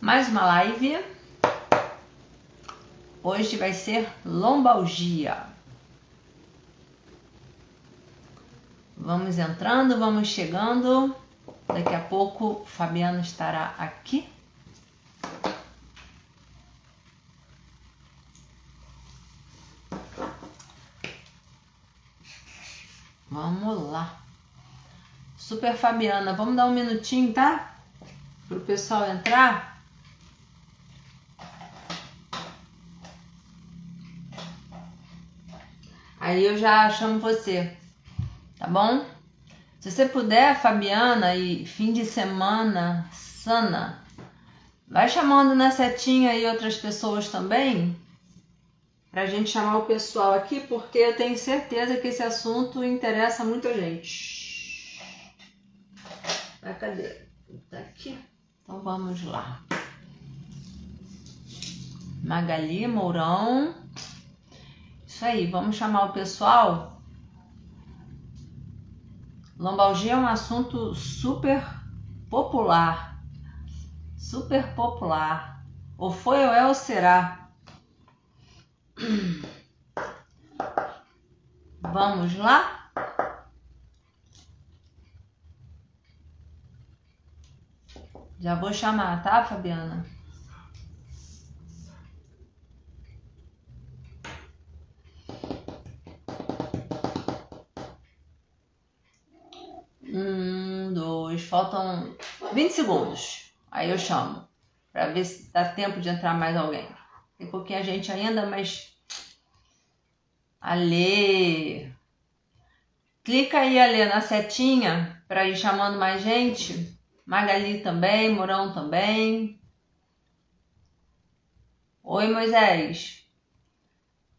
Mais uma live. Hoje vai ser lombalgia. Vamos entrando, vamos chegando. Daqui a pouco o Fabiano estará aqui. Vamos lá. Super Fabiana, vamos dar um minutinho, tá? Para o pessoal entrar. Aí eu já chamo você, tá bom? Se você puder, Fabiana, e fim de semana, Sana, vai chamando na setinha aí outras pessoas também, pra gente chamar o pessoal aqui, porque eu tenho certeza que esse assunto interessa muita gente. Ah, cadê? Tá aqui. Então vamos lá. Magali Mourão. Isso aí, vamos chamar o pessoal. Lombalgia é um assunto super popular. Super popular. Ou foi, ou é, ou será. Vamos lá? Já vou chamar, tá, Fabiana? Faltam 20 segundos. Aí eu chamo, para ver se dá tempo de entrar mais alguém. Tem pouquinho a gente ainda, mas... Alê! Clica aí, Alê, na setinha, para ir chamando mais gente. Magali também, Mourão também. Oi, Moisés.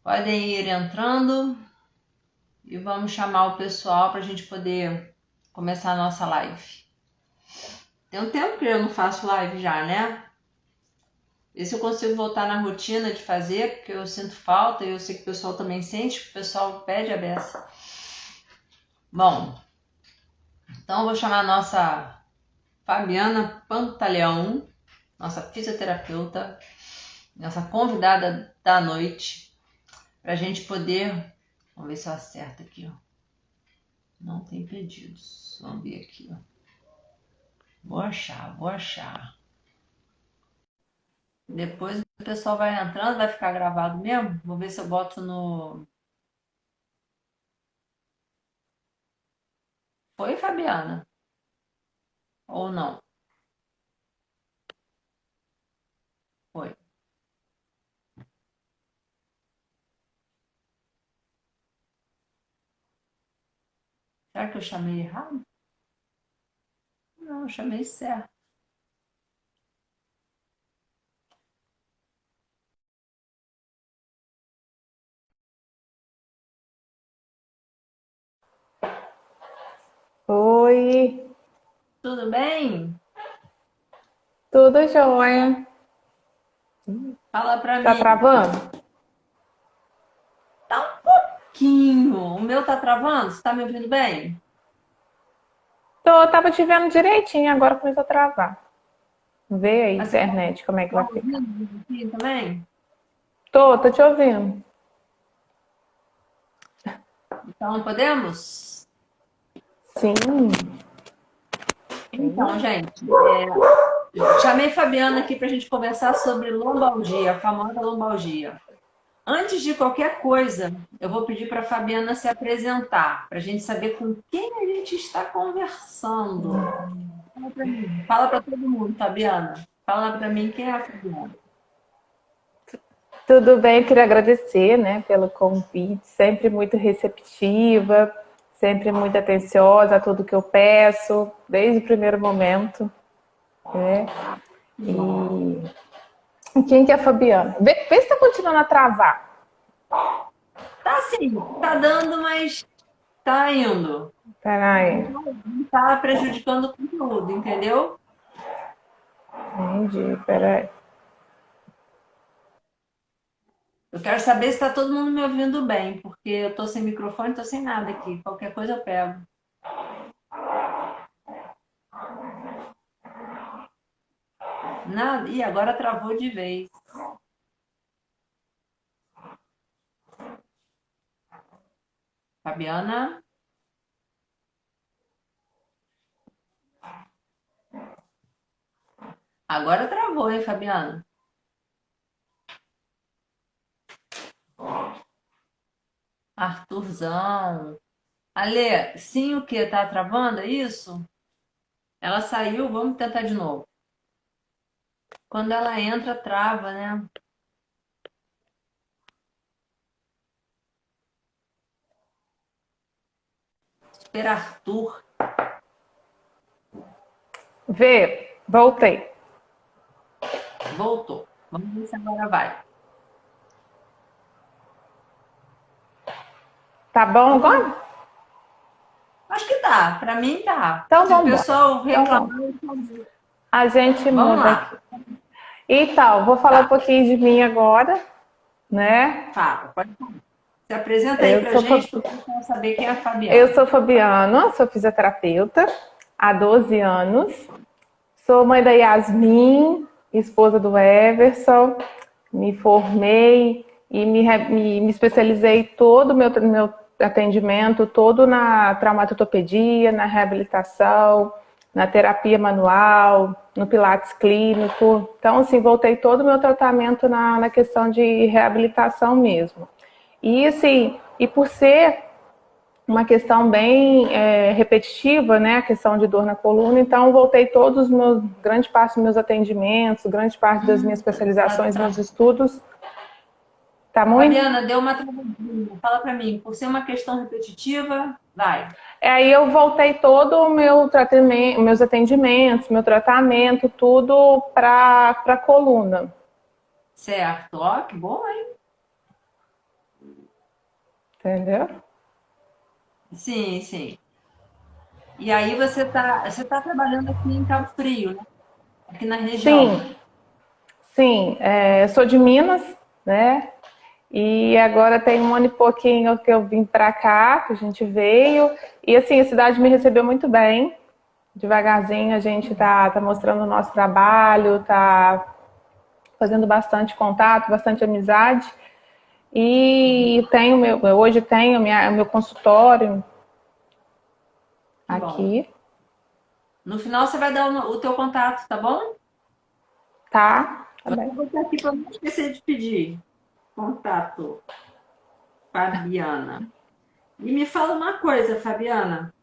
Podem ir entrando e vamos chamar o pessoal para a gente poder começar a nossa live. Tem um tempo que eu não faço live já, né? Ver se eu consigo voltar na rotina de fazer, porque eu sinto falta e eu sei que o pessoal também sente, que o pessoal pede a beça. Bom, então eu vou chamar a nossa Fabiana Pantaleão, nossa fisioterapeuta, nossa convidada da noite, para a gente poder... Vamos ver se eu acerto aqui, ó. Não tem pedidos. Vamos ver aqui, ó. Vou achar. Depois o pessoal vai entrando, vai ficar gravado mesmo. Vou ver se eu boto no... Foi, Fabiana? Ou não? Foi. Será que eu chamei errado? Não, eu chamei certo. Oi, Tudo bem? tudo jóia? Fala pra Tá mim. travando? Tá um pouquinho. O meu tá travando? Você tá me ouvindo bem? Tava te vendo direitinho, agora começou a travar. Vê aí, Mas você internet, como é que tá vai ficar. ouvindo aqui também? Tô te ouvindo. Então, podemos? Sim. Então, gente, chamei Fabiana aqui pra gente conversar sobre lombalgia, a famosa lombalgia. Antes de qualquer coisa, eu vou pedir para a Fabiana se apresentar, para a gente saber com quem a gente está conversando. Fala para mim. Fala para todo mundo, Fabiana. Fala para mim quem é a Fabiana. Tudo bem, eu queria agradecer, né, pelo convite, sempre muito receptiva, sempre muito atenciosa a tudo que eu peço, desde o primeiro momento, né? E quem que é a Fabiana? Vê se tá continuando a travar. Tá assim, tá dando, mas tá indo. Peraí, Não tá prejudicando o conteúdo, entendeu? entendi, peraí. Eu quero saber se está todo mundo me ouvindo bem, porque eu tô sem microfone, tô sem nada aqui. Qualquer coisa eu pego. Nada. Ih, agora travou de vez. Fabiana? Agora travou, hein, Fabiana? Arthurzão. Ale, sim, o que? Tá travando, é isso? Ela saiu, vamos tentar de novo. Quando ela entra, trava, né? Super Arthur. Vê, voltei. Voltou. Vamos ver se agora vai. Tá bom agora? Acho que tá. Pra mim tá. Então Se o vamos embora. pessoal Então reclamar, vamos. A gente vamos muda aqui. lá. Então, vou falar um Tá. pouquinho de mim agora, né? Fala. Pode falar. Se apresenta aí Eu pra sou, gente, para o pessoal saber quem é a eu Fabiana. sou Fabiana, sou fisioterapeuta há 12 anos. Sou mãe da Yasmin, esposa do Everson. Me formei e me especializei todo o meu atendimento, todo na traumatologia, na reabilitação, na terapia manual, no pilates clínico. Então, assim, voltei todo o meu tratamento na questão de reabilitação mesmo. E, assim, e por ser uma questão bem repetitiva, né? A questão de dor na coluna. Então, voltei todos os meus, grande parte dos meus atendimentos, grande parte das minhas especializações, meus estudos. Tá muito? Fabiana, deu uma travadinha. Fala pra mim, por ser uma questão repetitiva, vai. Aí eu voltei todo o meu tratamento, meus atendimentos, meu tratamento, tudo para coluna. Certo. Ó, que bom, hein? Entendeu? Sim, sim. E aí você tá trabalhando aqui em Cabo Frio, né? Aqui na região. Sim, sim. Eu sou de Minas, né? E agora tem um ano e pouquinho que eu vim para cá, que a gente veio. E assim, a cidade me recebeu muito bem. Devagarzinho a gente tá mostrando o nosso trabalho, tá fazendo bastante contato, bastante amizade. E hoje tenho meu consultório Que bom. aqui, No final você vai dar o teu contato, tá bom? tá? Tá Vou bem. botar aqui para não esquecer de pedir. Contato, Fabiana. E me fala uma coisa, Fabiana.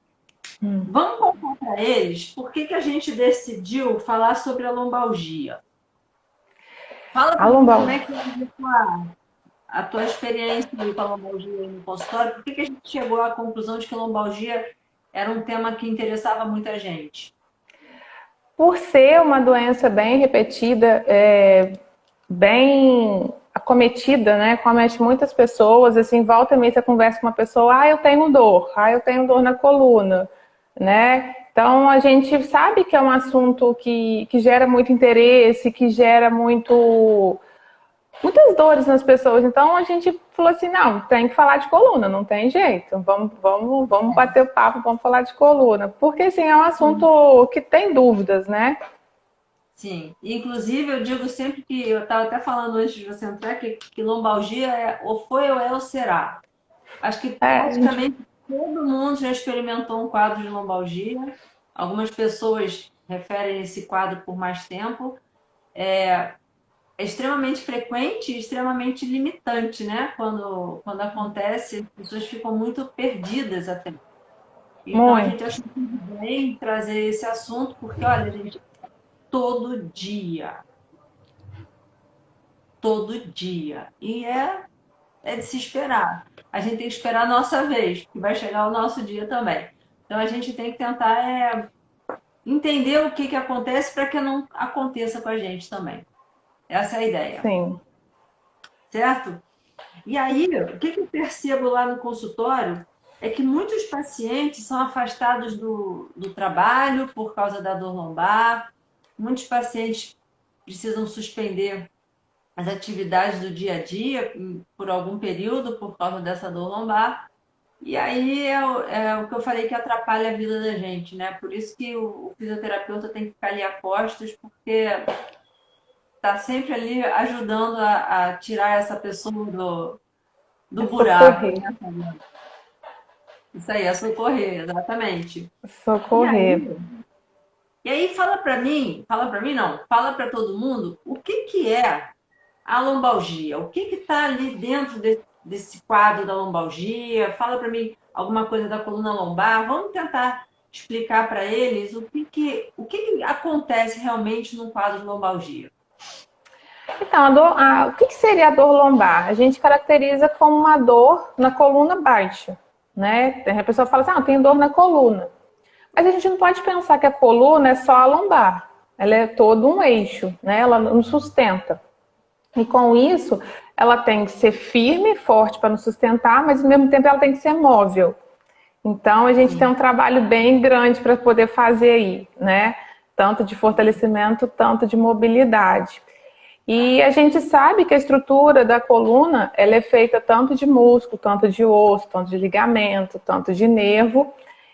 Vamos contar para eles por que a gente decidiu falar sobre a lombalgia. Fala A para mim como lombar. é que é a tua experiência aí com a lombalgia no consultório. Por que a gente chegou à conclusão de que a lombalgia era um tema que interessava muita gente? Por ser uma doença bem repetida, bem acometida, né? Comete muitas pessoas, assim, volta e meia você conversa com uma pessoa, eu tenho dor na coluna, né? Então a gente sabe que é um assunto que gera muito interesse, que gera muitas dores nas pessoas. Então a gente falou assim, não, tem que falar de coluna, não tem jeito. Vamos bater o papo, vamos falar de coluna. Porque assim, é um assunto que tem dúvidas, né? Sim, inclusive eu digo sempre que eu estava até falando antes de você entrar que lombalgia é ou foi ou é ou será. Acho que A gente praticamente todo mundo já experimentou um quadro de lombalgia. Algumas pessoas referem esse quadro por mais tempo. É extremamente frequente e extremamente limitante, né? Quando acontece, as pessoas ficam muito perdidas até. Então a gente muito, acha tudo bem trazer esse assunto, porque olha, gente, todo dia, todo dia. E é de se esperar. A gente tem que esperar a nossa vez, que vai chegar o nosso dia também. Então a gente tem que tentar entender o que acontece para que não aconteça com a gente também. Essa é a ideia, sim. certo? E aí, o que eu percebo lá no consultório é que muitos pacientes são afastados do trabalho por causa da dor lombar, muitos pacientes precisam suspender as atividades do dia a dia por algum período por causa dessa dor lombar. E aí é o que eu falei que atrapalha a vida da gente, né? Por isso que o fisioterapeuta tem que ficar ali a postos, porque tá sempre ali ajudando a tirar essa pessoa do É buraco, socorrer. né, Fabiana? Isso aí, é socorrer, exatamente. E Socorrer. aí, fala para mim não, fala para todo mundo o que que é a lombalgia, o que que está ali dentro desse quadro da lombalgia, fala para mim alguma coisa da coluna lombar, vamos tentar explicar para eles o que que acontece realmente no quadro de lombalgia. Então, o que seria a dor lombar? A gente caracteriza como uma dor na coluna baixa, né? A pessoa fala assim, eu tenho dor na coluna. Mas a gente não pode pensar que a coluna é só a lombar. Ela é todo um eixo, né? Ela nos sustenta. E com isso, ela tem que ser firme e forte para nos sustentar, mas ao mesmo tempo ela tem que ser móvel. Então a gente tem um trabalho bem grande para poder fazer aí, né? Tanto de fortalecimento, tanto de mobilidade. E a gente sabe que a estrutura da coluna, ela é feita tanto de músculo, tanto de osso, tanto de ligamento, tanto de nervo.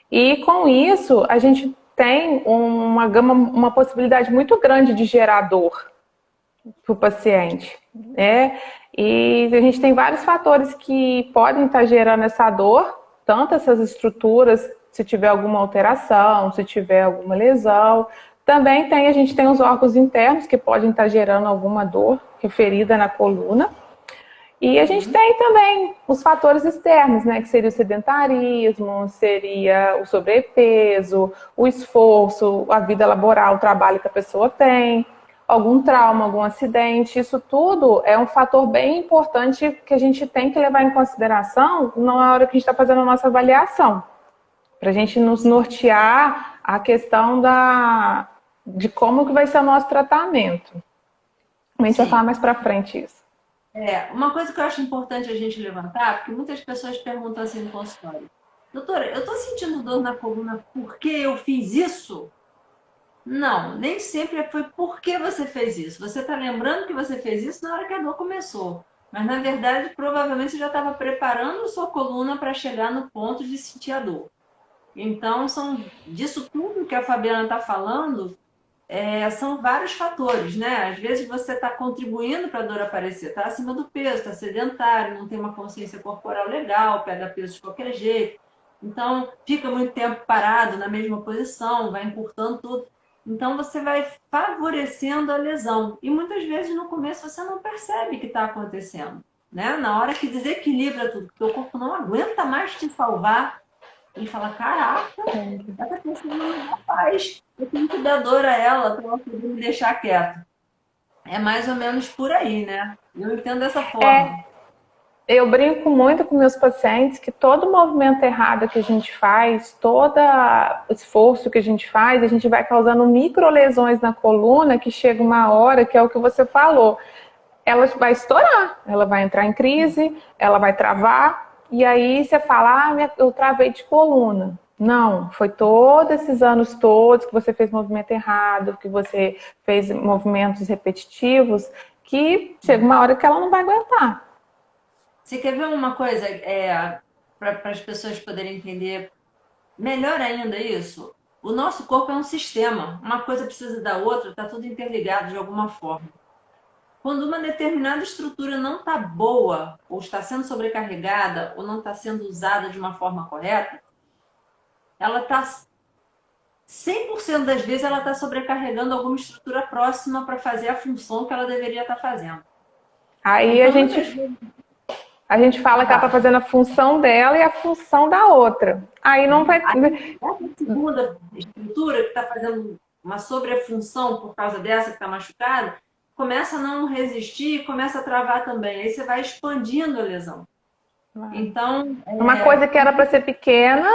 E com isso, a gente tem uma possibilidade muito grande de gerar dor para o paciente, né? E a gente tem vários fatores que podem estar gerando essa dor, tanto essas estruturas, se tiver alguma alteração, se tiver alguma lesão. Também a gente tem os órgãos internos que podem estar gerando alguma dor referida na coluna. E a gente tem também os fatores externos, né? Que seria o sedentarismo, seria o sobrepeso, o esforço, a vida laboral, o trabalho que a pessoa tem, algum trauma, algum acidente. Isso tudo é um fator bem importante que a gente tem que levar em consideração na hora que a gente está fazendo a nossa avaliação, para a gente nos nortear a questão de como que vai ser o nosso tratamento. A gente vai falar Sim. mais para frente isso. Uma coisa que eu acho importante a gente levantar, porque muitas pessoas perguntam assim no consultório, doutora, eu estou sentindo dor na coluna porque eu fiz isso? Não, nem sempre foi porque você fez isso. Você está lembrando que você fez isso na hora que a dor começou. Mas, na verdade, provavelmente você já estava preparando sua coluna para chegar no ponto de sentir a dor. Então, disso tudo que a Fabiana está falando, são vários fatores, né? Às vezes você está contribuindo para a dor aparecer, está acima do peso, está sedentário, não tem uma consciência corporal legal, pega peso de qualquer jeito. Então, fica muito tempo parado na mesma posição, vai encurtando tudo. Então, você vai favorecendo a lesão. E muitas vezes no começo você não percebe que está acontecendo, né? Na hora que desequilibra tudo, que o corpo não aguenta mais te salvar, ele fala: caraca, essa pessoa não me dá paz. Eu tenho que dar dor a ela para ela poder me deixar quieto. É mais ou menos por aí, né? Eu entendo dessa forma. Eu brinco muito com meus pacientes que todo movimento errado que a gente faz, todo esforço que a gente faz, a gente vai causando micro lesões na coluna que chega uma hora, que é o que você falou, ela vai estourar, ela vai entrar em crise, ela vai travar, e aí você fala, eu travei de coluna. Não, foi todos esses anos todos que você fez movimento errado, que você fez movimentos repetitivos, que chega uma hora que ela não vai aguentar. Você quer ver uma coisa para as pessoas poderem entender melhor ainda isso? O nosso corpo é um sistema. Uma coisa precisa da outra, está tudo interligado de alguma forma. Quando uma determinada estrutura não está boa, ou está sendo sobrecarregada, ou não está sendo usada de uma forma correta, ela está 100% das vezes ela está sobrecarregando alguma estrutura próxima para fazer a função que ela deveria estar fazendo. Aí Então, muitas vezes. a gente fala que ela está fazendo a função dela e a função da outra. Aí não vai. Aí, essa segunda estrutura que está fazendo uma sobrefunção por causa dessa que está machucada, começa a não resistir, começa a travar também. Aí você vai expandindo a lesão. Então, Uma coisa que era para ser pequena,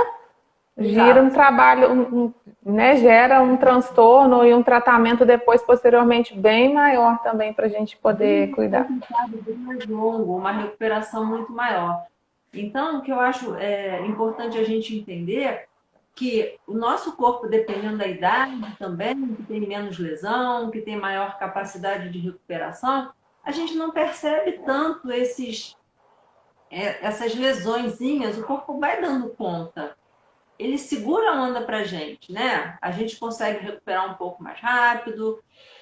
gira um exato. trabalho, né, gera um transtorno e um tratamento depois, posteriormente, bem maior também para a gente poder cuidar. Bem mais longo, uma recuperação muito maior. Então, o que eu acho importante a gente entender que o nosso corpo, dependendo da idade também, que tem menos lesão, que tem maior capacidade de recuperação, a gente não percebe tanto essas lesõezinhas, o corpo vai dando conta. Ele segura a onda pra gente, né? A gente consegue recuperar um pouco mais rápido,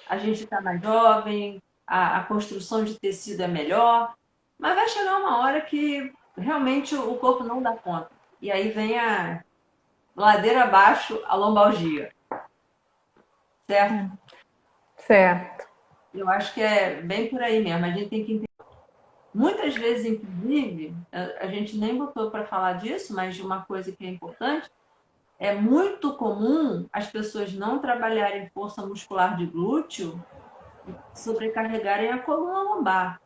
a gente está mais jovem, a construção de tecido é melhor, mas vai chegar uma hora que realmente o corpo não dá conta. E aí vem a ladeira abaixo, a lombalgia, certo? Certo. Eu acho que é bem por aí mesmo. A gente tem que entender. Muitas vezes, inclusive, a gente nem botou para falar disso, mas de uma coisa que é importante, é muito comum as pessoas não trabalharem força muscular de glúteo e sobrecarregarem a coluna lombar.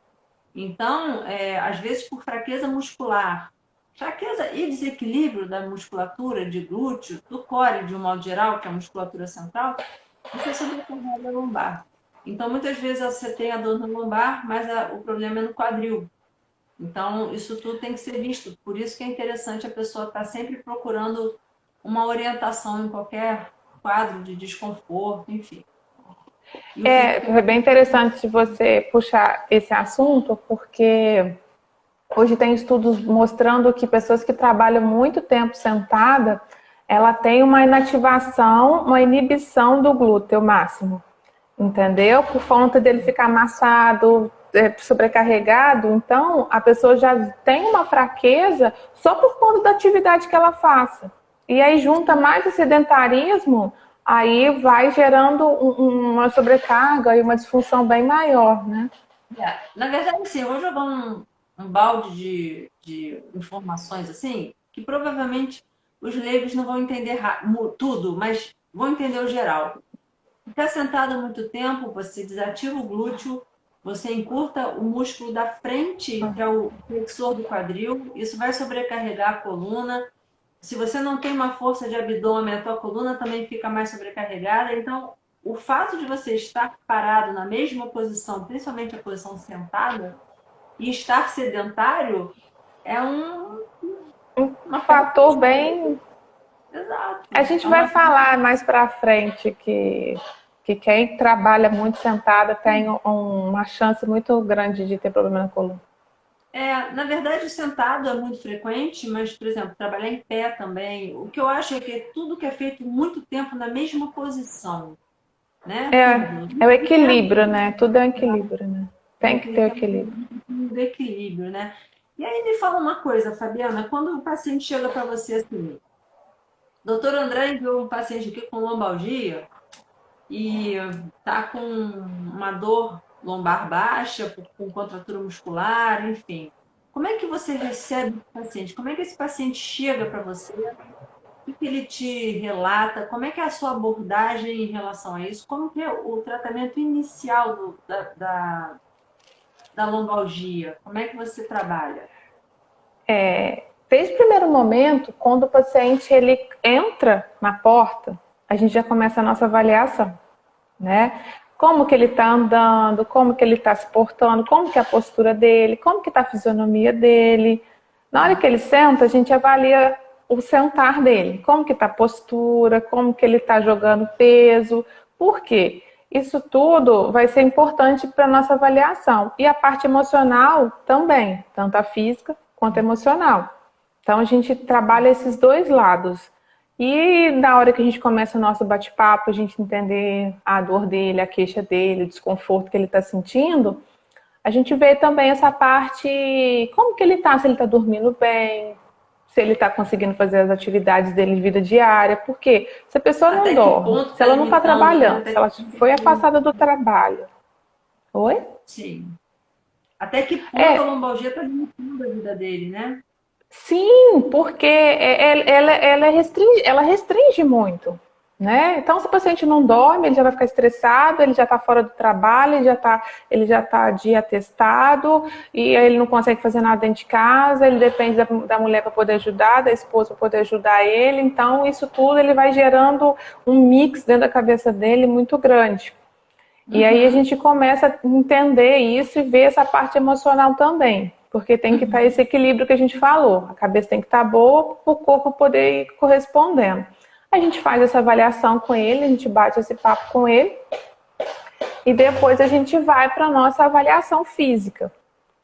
Então, às vezes por fraqueza muscular, fraqueza e desequilíbrio da musculatura de glúteo, do core de um modo geral, que é a musculatura central, você sobrecarrega a lombar. Então, muitas vezes você tem a dor na lombar, mas o problema é no quadril. Então, isso tudo tem que ser visto. Por isso que é interessante a pessoa estar sempre procurando uma orientação em qualquer quadro de desconforto, enfim. Foi bem interessante você puxar esse assunto, porque hoje tem estudos mostrando que pessoas que trabalham muito tempo sentada, ela tem uma inativação, uma inibição do glúteo máximo, entendeu? Por conta dele ficar amassado, sobrecarregado, então a pessoa já tem uma fraqueza só por conta da atividade que ela faça. E aí junta mais o sedentarismo, aí vai gerando uma sobrecarga e uma disfunção bem maior, né? Na verdade, assim, eu vou jogar um balde de informações assim, que provavelmente os leigos não vão entender tudo, mas vão entender o geral. Ficar sentado muito tempo, você desativa o glúteo, você encurta o músculo da frente, que é o flexor do quadril, isso vai sobrecarregar a coluna. Se você não tem uma força de abdômen, a tua coluna também fica mais sobrecarregada. Então, o fato de você estar parado na mesma posição, principalmente a posição sentada, e estar sedentário, é um fator bem... Exato. A gente vai falar mais para frente que quem trabalha muito sentada tem uma chance muito grande de ter problema na coluna. Na verdade, o sentado é muito frequente, mas, por exemplo, trabalhar em pé também. O que eu acho é que tudo que é feito muito tempo na mesma posição, né? É o equilíbrio, né? Tudo é um equilíbrio, né? Tem que ter o equilíbrio. Do equilíbrio, né? E aí me fala uma coisa, Fabiana, quando o paciente chega para você assim, doutor André enviou um paciente aqui com lombalgia e tá com uma dor lombar baixa, com contratura muscular, enfim. Como é que você recebe o paciente? Como é que esse paciente chega para você? O que ele te relata? Como é que é a sua abordagem em relação a isso? Como que é o tratamento inicial da lombalgia? Como é que você trabalha? Desde o primeiro momento, quando o paciente ele entra na porta, a gente já começa a nossa avaliação, né? Como que ele está andando, como que ele está se portando, como que é a postura dele, como que está a fisionomia dele. Na hora que ele senta, a gente avalia o sentar dele, como que está a postura, como que ele está jogando peso. Por quê? Isso tudo vai ser importante para a nossa avaliação. E a parte emocional também, tanto a física quanto a emocional. Então a gente trabalha esses dois lados. E na hora que a gente começa o nosso bate-papo, a gente entender a dor dele, a queixa dele, o desconforto que ele está sentindo, a gente vê também essa parte, como que ele está, se ele está dormindo bem, se ele está conseguindo fazer as atividades dele de vida diária, porque se a pessoa não dorme, se ela não está trabalhando, se ela foi afastada do trabalho. Oi? Sim. Até que ponto a lombalgia está limitando a vida dele, né? Sim, porque ela restringe muito, né? Então, se o paciente não dorme, ele já vai ficar estressado, ele já está fora do trabalho, ele já tá de atestado, e ele não consegue fazer nada dentro de casa, ele depende da mulher para poder ajudar, da esposa para poder ajudar ele. Então, isso tudo ele vai gerando um mix dentro da cabeça dele muito grande. E aí a gente começa a entender isso e ver essa parte emocional também. Porque tem que estar esse equilíbrio que a gente falou. A cabeça tem que estar boa para o corpo poder ir correspondendo. A gente faz essa avaliação com ele, a gente bate esse papo com ele. E depois a gente vai para a nossa avaliação física.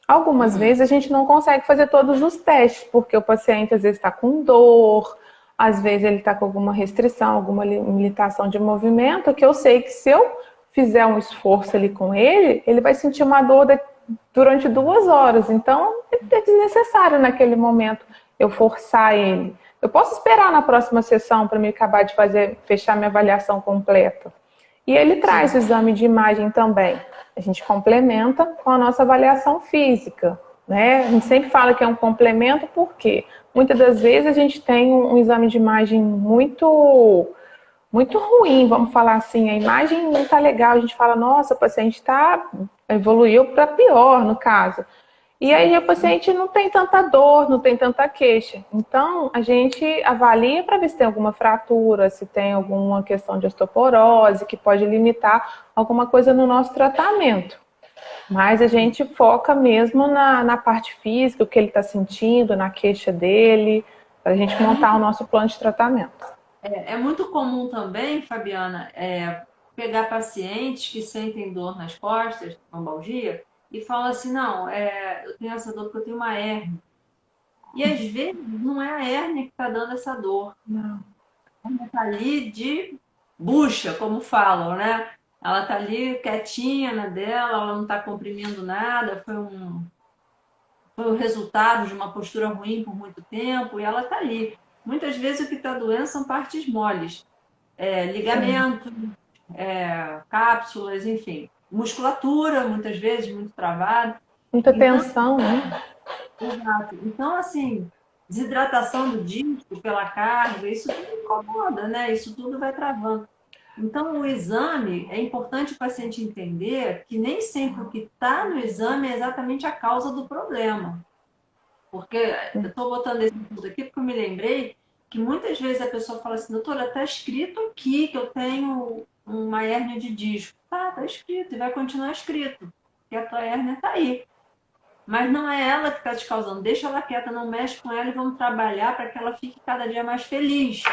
Algumas vezes a gente não consegue fazer todos os testes, porque o paciente às vezes está com dor, às vezes ele está com alguma restrição, alguma limitação de movimento, que eu sei que se eu fizer um esforço ali com ele, ele vai sentir uma dor durante 2 horas. Então, é desnecessário naquele momento eu forçar ele. Eu posso esperar na próxima sessão para me acabar de fechar minha avaliação completa. E ele traz o exame de imagem também. A gente complementa com a nossa avaliação física, né? A gente sempre fala que é um complemento, porque muitas das vezes a gente tem um exame de imagem muito ruim, vamos falar assim, a imagem não está legal, a gente fala, nossa, o paciente evoluiu para pior, no caso. E aí o paciente não tem tanta dor, não tem tanta queixa. Então, a gente avalia para ver se tem alguma fratura, se tem alguma questão de osteoporose, que pode limitar alguma coisa no nosso tratamento. Mas a gente foca mesmo na parte física, o que ele está sentindo, na queixa dele, para a gente montar o nosso plano de tratamento. É muito comum também, Fabiana, pegar pacientes que sentem dor nas costas, lombalgia, e falam assim, não, eu tenho essa dor porque eu tenho uma hérnia. E às vezes não é a hérnia que está dando essa dor. Não. Ela está ali de bucha, como falam, né? Ela está ali quietinha na dela, ela não está comprimindo nada, foi o resultado de uma postura ruim por muito tempo, e ela está ali. Muitas vezes o que está doendo são partes moles, ligamentos, cápsulas, enfim. Musculatura, muitas vezes, muito travada. Muita Então, tensão, né? exato. Então, assim, desidratação do disco pela carga, isso tudo incomoda, né? Isso tudo vai travando. Então, o exame, é importante o paciente entender que nem sempre o que está no exame é exatamente a causa do problema. Porque eu estou botando esse tudo aqui porque eu me lembrei que muitas vezes a pessoa fala assim, doutora, está escrito aqui que eu tenho uma hérnia de disco. Tá escrito e vai continuar escrito, porque a tua hérnia está aí. Mas não é ela que está te causando. Deixa ela quieta, não mexe com ela e vamos trabalhar para que ela fique cada dia mais feliz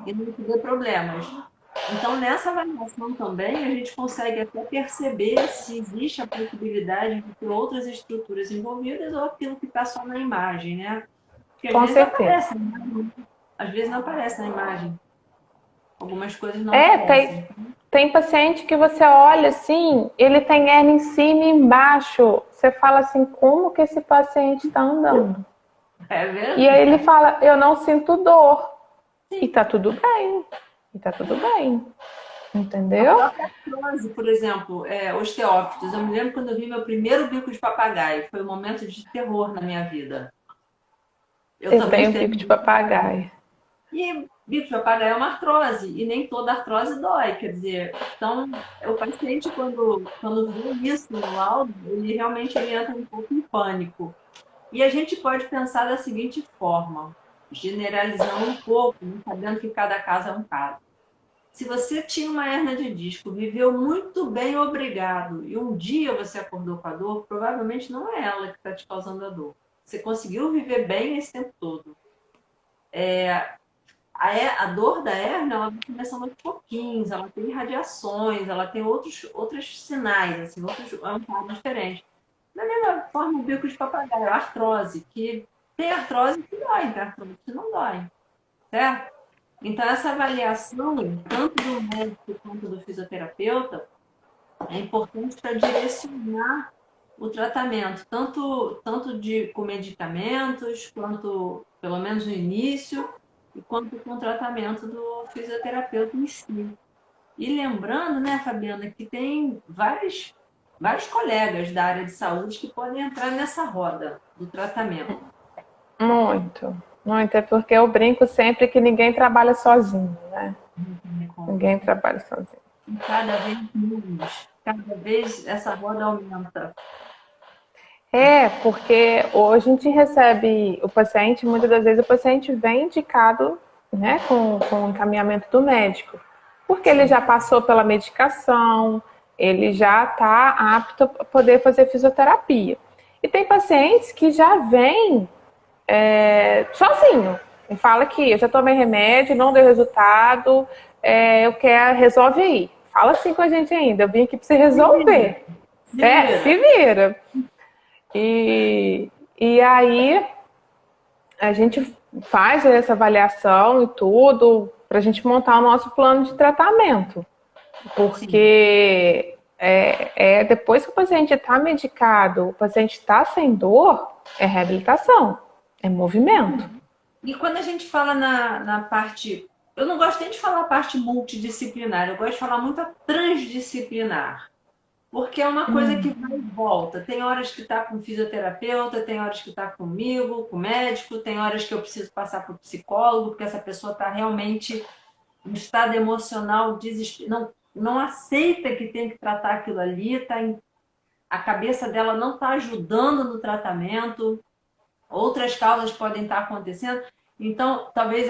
e não te dê problemas. Então, nessa avaliação também, a gente consegue até perceber se existe a possibilidade de ter outras estruturas envolvidas ou aquilo que está só na imagem, né? Porque às Com vezes certeza. às vezes não aparece na imagem. Algumas coisas não aparecem. Tem paciente que você olha assim, ele tem hérnia em cima e embaixo. Você fala assim, como que esse paciente está andando? É verdade. E aí ele fala, eu não sinto dor. Sim. E tá tudo bem. Entendeu? A própria artrose, por exemplo, osteófitos. Eu me lembro quando eu vi meu primeiro bico de papagaio. Foi um momento de terror na minha vida. Eu tenho bico de papagaio. E bico de papagaio é uma artrose, e nem toda artrose dói, quer dizer, então o paciente quando vê isso no laudo, ele realmente entra um pouco em pânico. E a gente pode pensar da seguinte forma, generalizando um pouco, sabendo que cada caso é um caso. Se você tinha uma hérnia de disco, viveu muito bem, obrigado, e um dia você acordou com a dor, provavelmente não é ela que está te causando a dor. Você conseguiu viver bem esse tempo todo. A dor da hérnia, ela vai começando aos pouquinhos, ela tem radiações, ela tem outros sinais, assim, outros quadro diferentes. Da mesma forma, o bico de papagaio, a artrose, que tem artrose que dói, tem artrose que não dói, certo? Então, essa avaliação, tanto do médico quanto do fisioterapeuta, é importante para direcionar o tratamento, tanto com medicamentos, quanto, pelo menos no início, e quanto com o tratamento do fisioterapeuta em si. E lembrando, né, Fabiana, que tem vários colegas da área de saúde que podem entrar nessa roda do tratamento. Muito. É porque eu brinco sempre que ninguém trabalha sozinho, né? Ninguém trabalha sozinho. Cada vez menos, cada vez essa roda aumenta. Porque hoje a gente recebe o paciente, muitas das vezes o paciente vem indicado, né, com o encaminhamento do médico, porque ele já passou pela medicação, ele já está apto a poder fazer fisioterapia. E tem pacientes que já vêm sozinho, e fala que eu já tomei remédio, não deu resultado, eu quero, resolve aí. Fala assim com a gente ainda, eu vim aqui para você resolver. Se vira. E aí a gente faz essa avaliação e tudo para a gente montar o nosso plano de tratamento. Porque depois que o paciente está medicado, o paciente está sem dor, é reabilitação, é movimento. E quando a gente fala na parte. Eu não gosto nem de falar a parte multidisciplinar, eu gosto de falar muito a transdisciplinar. Porque é uma coisa que vai e volta. Tem horas que está com fisioterapeuta, tem horas que está comigo, com o médico, tem horas que eu preciso passar para o psicólogo, porque essa pessoa está realmente em estado emocional não aceita que tem que tratar aquilo ali, a cabeça dela não está ajudando no tratamento, outras causas podem estar acontecendo. Então, talvez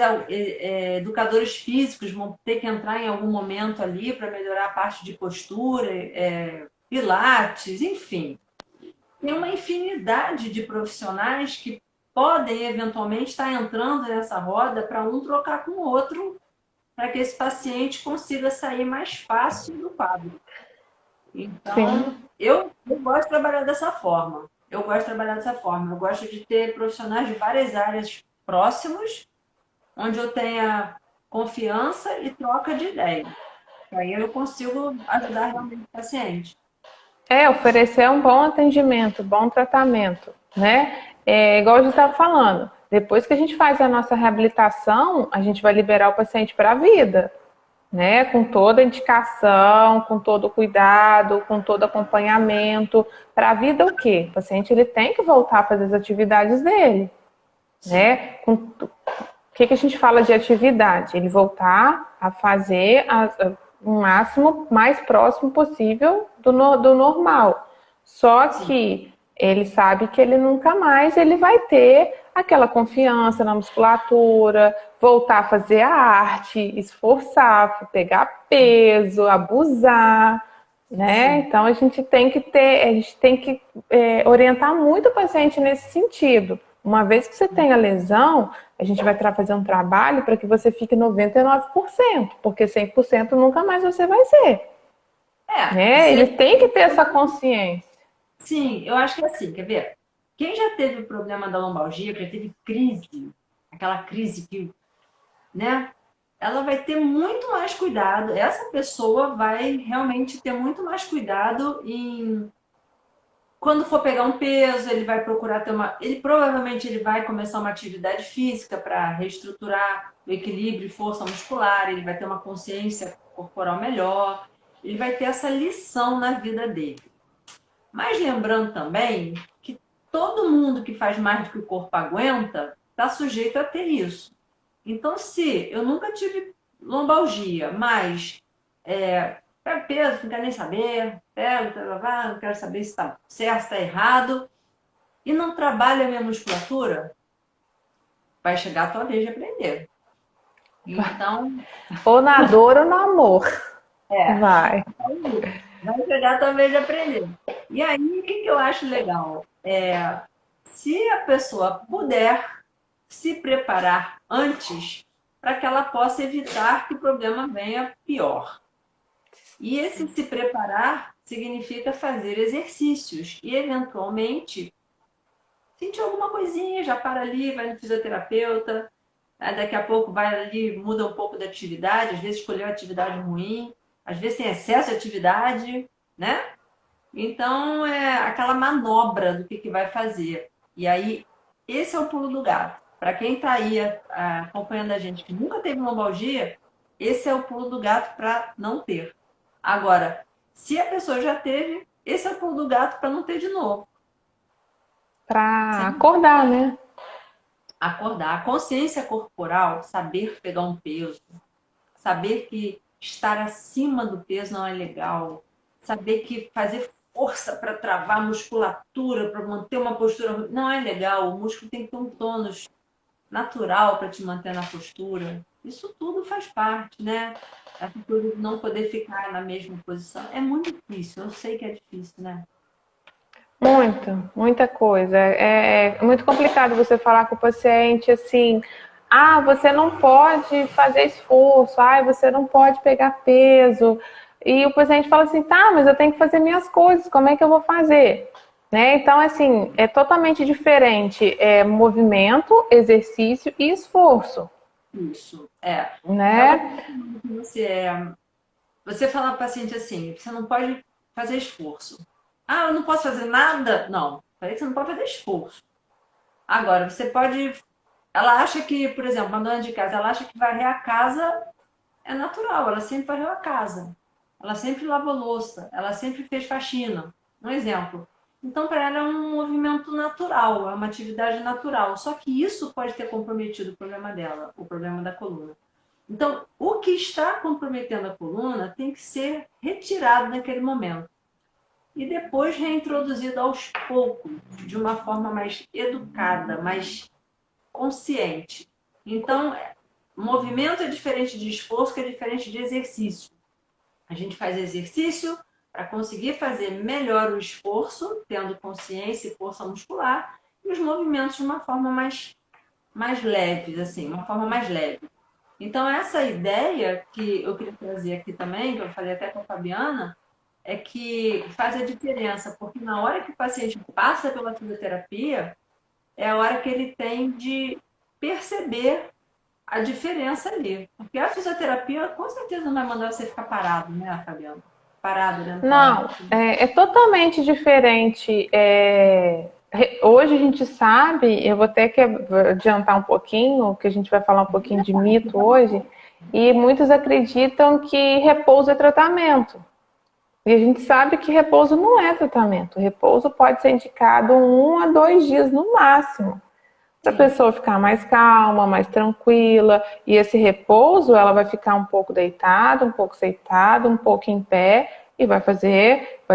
educadores físicos vão ter que entrar em algum momento ali para melhorar a parte de postura, pilates, enfim. Tem uma infinidade de profissionais que podem eventualmente estar entrando nessa roda para um trocar com o outro, para que esse paciente consiga sair mais fácil do quadro. Então, eu gosto de trabalhar dessa forma. Eu gosto de ter profissionais de várias áreas próximos, onde eu tenha confiança e troca de ideia. Aí eu consigo ajudar realmente o paciente. Oferecer um bom atendimento, bom tratamento, né? Igual a gente estava falando, depois que a gente faz a nossa reabilitação, a gente vai liberar o paciente para a vida, né? Com toda a indicação, com todo o cuidado, com todo acompanhamento. Para a vida o quê? O paciente ele tem que voltar a fazer as atividades dele, né? O que a gente fala de atividade? Ele voltar a fazer o máximo, mais próximo possível do normal. Só que ele sabe que ele nunca mais ele vai ter aquela confiança na musculatura, voltar a fazer a arte, esforçar, pegar peso, abusar, né? Então a gente tem que orientar muito o paciente nesse sentido. Uma vez que você tem a lesão, a gente vai fazer um trabalho para que você fique 99%, porque 100% nunca mais você vai ser. Ele tem que ter essa consciência. Sim, eu acho que é assim, quer ver? Quem já teve o problema da lombalgia, que já teve crise, aquela crise que, né? Ela vai ter muito mais cuidado, essa pessoa vai realmente ter muito mais cuidado quando for pegar um peso, ele vai procurar ter provavelmente ele vai começar uma atividade física para reestruturar o equilíbrio e força muscular, ele vai ter uma consciência corporal melhor, ele vai ter essa lição na vida dele. Mas lembrando também que todo mundo que faz mais do que o corpo aguenta está sujeito a ter isso. Então, se eu nunca tive lombalgia, mas pego peso, não quero nem saber, não quero saber se está certo, se está errado, e não trabalho a minha musculatura, vai chegar a tua vez de aprender. Então. Ou na dor ou no amor. Vai chegar a tua vez de aprender. E aí, o que eu acho legal? Se a pessoa puder se preparar antes, para que ela possa evitar que o problema venha pior. E esse se preparar significa fazer exercícios e, eventualmente, sentir alguma coisinha, já para ali, vai no fisioterapeuta, daqui a pouco vai ali, muda um pouco da atividade, às vezes escolheu atividade ruim, às vezes tem excesso de atividade, né? Então, é aquela manobra do que vai fazer. E aí, esse é o pulo do gato. Para quem está aí acompanhando a gente que nunca teve lombalgia, esse é o pulo do gato para não ter. Agora, se a pessoa já teve, esse é o pulo do gato para não ter de novo. Para acordar, né? Acordar. A consciência corporal, saber pegar um peso, saber que estar acima do peso não é legal, saber que fazer força para travar a musculatura, para manter uma postura não é legal. O músculo tem que ter um tônus natural para te manter na postura. Isso tudo faz parte, né? Essa coisa de não poder ficar na mesma posição. É muito difícil, eu sei que é difícil, né? Muita coisa. É muito complicado você falar com o paciente assim, você não pode fazer esforço, você não pode pegar peso. E o paciente fala assim, tá, mas eu tenho que fazer minhas coisas, como é que eu vou fazer? Né? Então, assim, é totalmente diferente movimento, exercício e esforço. Isso, Né? Você você fala para o paciente assim, você não pode fazer esforço. Ah, eu não posso fazer nada? Não, falei que você não pode fazer esforço. Agora, você pode. Ela acha que, por exemplo, uma dona de casa, ela acha que varrer a casa é natural, ela sempre varreu a casa. Ela sempre lavou louça, ela sempre fez faxina. Um exemplo. Então, para ela é um movimento natural, é uma atividade natural. Só que isso pode ter comprometido o problema dela, o problema da coluna. Então, o que está comprometendo a coluna tem que ser retirado naquele momento e depois reintroduzido aos poucos, de uma forma mais educada, mais consciente. Então, movimento é diferente de esforço, que é diferente de exercício. A gente faz exercício para conseguir fazer melhor o esforço, tendo consciência e força muscular, e os movimentos de uma forma mais leve, assim, uma forma mais leve. Então, essa ideia que eu queria trazer aqui também, que eu falei até com a Fabiana, é que faz a diferença, porque na hora que o paciente passa pela fisioterapia, é a hora que ele tem de perceber a diferença ali. Porque a fisioterapia com certeza não vai mandar você ficar parado, né, Fabiana? Parado olhando para Não, ela. é totalmente diferente. Hoje a gente sabe, eu vou até que adiantar um pouquinho, que a gente vai falar um pouquinho de mito hoje, e muitos acreditam que repouso é tratamento. E a gente sabe que repouso não é tratamento. Repouso pode ser indicado 1 a 2 dias no máximo, para a Sim. pessoa ficar mais calma, mais tranquila. E esse repouso, ela vai ficar um pouco deitada, um pouco sentada, um pouco em pé e vai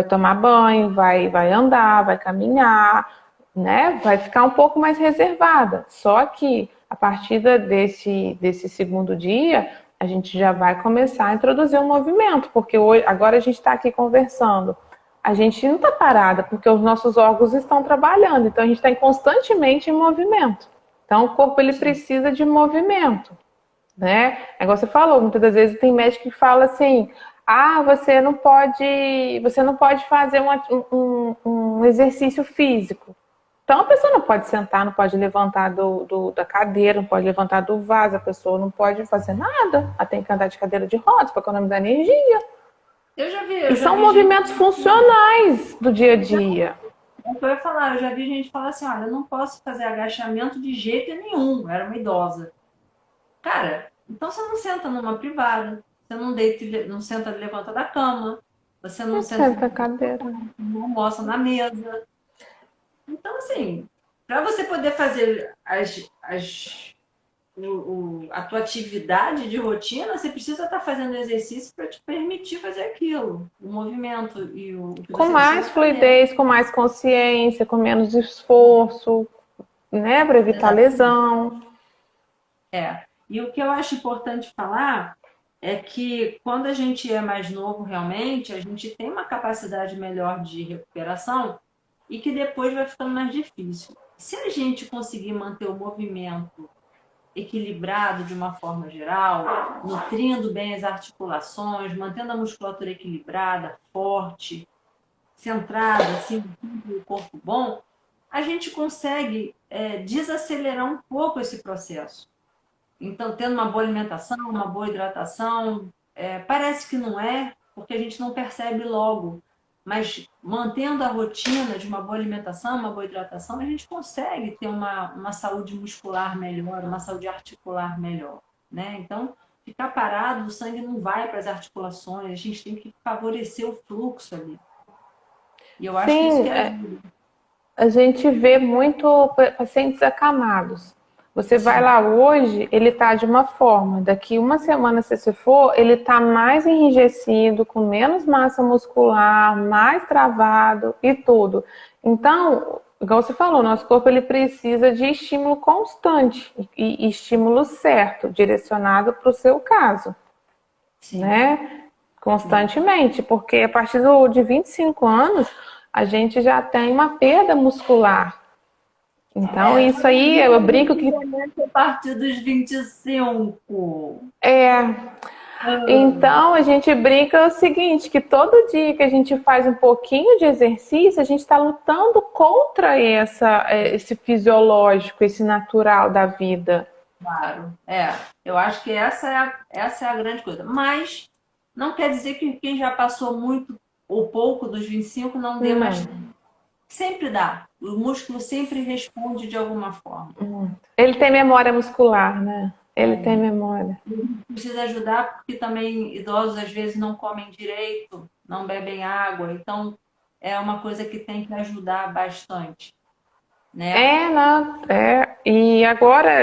tomar banho, vai andar, vai caminhar, né? Vai ficar um pouco mais reservada. Só que a partir desse segundo dia, a gente já vai começar a introduzir um movimento, porque hoje, agora a gente está aqui conversando. A gente não está parada, porque os nossos órgãos estão trabalhando, então a gente está constantemente em movimento. Então o corpo ele precisa de movimento, né? É igual você falou, muitas das vezes tem médico que fala assim: ah, você não pode fazer um exercício físico. Então a pessoa não pode sentar, não pode levantar da cadeira, não pode levantar do vaso, a pessoa não pode fazer nada. Ela tem que andar de cadeira de rodas para economizar energia. Eu E já são vi gente. movimentos funcionais do dia a dia. Eu ia falar, eu já vi gente falar assim: olha, eu não posso fazer agachamento de jeito nenhum. Era uma idosa. Cara, então você não senta numa privada, você não deita, não senta e levanta da cama, você não senta, Senta a cadeira. não almoça na mesa. Então, assim, para você poder fazer a tua atividade de rotina, você precisa estar fazendo exercício para te permitir fazer aquilo, o movimento e o que Com você mais precisa fazer. fluidez, com mais consciência, com menos esforço, né? Para evitar Exatamente. lesão. É. E o que eu acho importante falar é que quando a gente é mais novo, realmente, a gente tem uma capacidade melhor de recuperação e que depois vai ficando mais difícil. Se a gente conseguir manter o movimento equilibrado de uma forma geral, nutrindo bem as articulações, mantendo a musculatura equilibrada, forte, centrada, assim, o corpo bom, a gente consegue desacelerar um pouco esse processo. Então, tendo uma boa alimentação, uma boa hidratação, parece que não é, porque a gente não percebe logo. Mas mantendo a rotina de uma boa alimentação, uma boa hidratação, a gente consegue ter uma saúde muscular melhor, uma saúde articular melhor, né? Então, ficar parado, o sangue não vai para as articulações, a gente tem que favorecer o fluxo ali. E eu acho que isso Sim, que ajuda. a gente vê muito pacientes acamados. Você vai Sim, lá hoje, ele está de uma forma. Daqui uma semana, se você for, ele está mais enrijecido, com menos massa muscular, mais travado e tudo. Então, igual você falou, nosso corpo ele precisa de estímulo constante e estímulo certo, direcionado para o seu caso, sim, né? sim. Constantemente, porque a partir de 25 anos a gente já tem uma perda muscular. Então, isso aí, eu brinco que Principalmente a partir dos 25. é. Então, a gente brinca o seguinte, que todo dia que a gente faz um pouquinho de exercício, a gente está lutando contra esse fisiológico, esse natural da vida. Claro, eu acho que essa é a grande coisa. Mas Não quer dizer que quem já passou muito ou pouco dos 25 não dê mais. Não. Sempre dá. O músculo sempre responde de alguma forma. Ele tem memória muscular, né? Ele tem memória. Precisa ajudar porque também idosos às vezes não comem direito, não bebem água, então é uma coisa que tem que ajudar bastante, né? Não, e agora,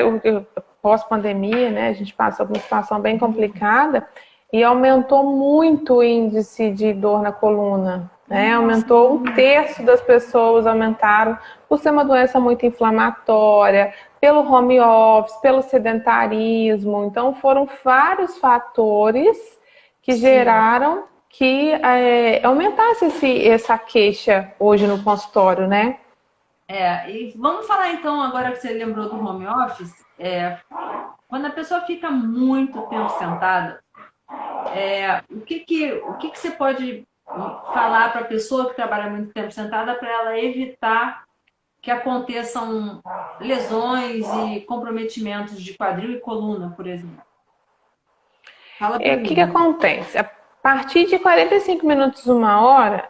pós-pandemia, né, a gente passou por uma situação bem complicada e aumentou muito o índice de dor na coluna, né? Aumentou 1/3 das pessoas aumentaram por ser uma doença muito inflamatória, pelo home office, pelo sedentarismo. Então, foram vários fatores que geraram que aumentasse essa queixa hoje no consultório, né? E vamos falar então, agora que você lembrou do home office, quando a pessoa fica muito tempo sentada, o que você pode falar para a pessoa que trabalha muito tempo sentada para ela evitar que aconteçam lesões e comprometimentos de quadril e coluna, por exemplo? Fala para O que mim. acontece? A partir de 45 minutos, 1 hora,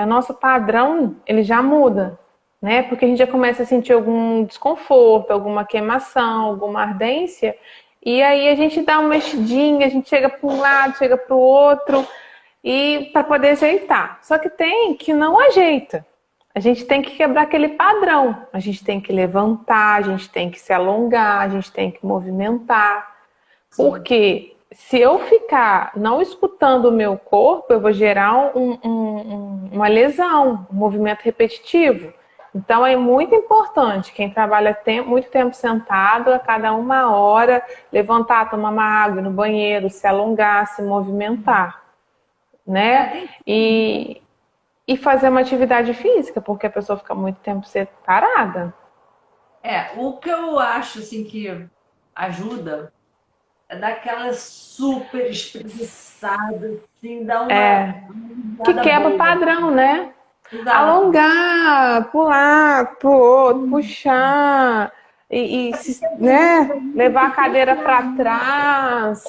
o nosso padrão ele já muda, né? Porque a gente já começa a sentir algum desconforto, alguma queimação, alguma ardência, e aí a gente dá uma mexidinha, a gente chega para um lado, chega para o outro, e para poder ajeitar. Só que tem que não ajeita. A gente tem que quebrar aquele padrão. A gente tem que levantar, a gente tem que se alongar, a gente tem que movimentar. Porque se eu ficar não escutando o meu corpo, eu vou gerar uma lesão, um movimento repetitivo. Então é muito importante quem trabalha muito tempo sentado, a cada 1 hora, levantar, tomar uma água no banheiro, se alongar, se movimentar, né? E fazer uma atividade física, porque a pessoa fica muito tempo parada. O que eu acho assim que ajuda é dar aquela super espreguiçada, assim, dar Que uma quebra o boa. padrão, né? Exato. Alongar, pular pro outro, puxar né, levar a cadeira para trás.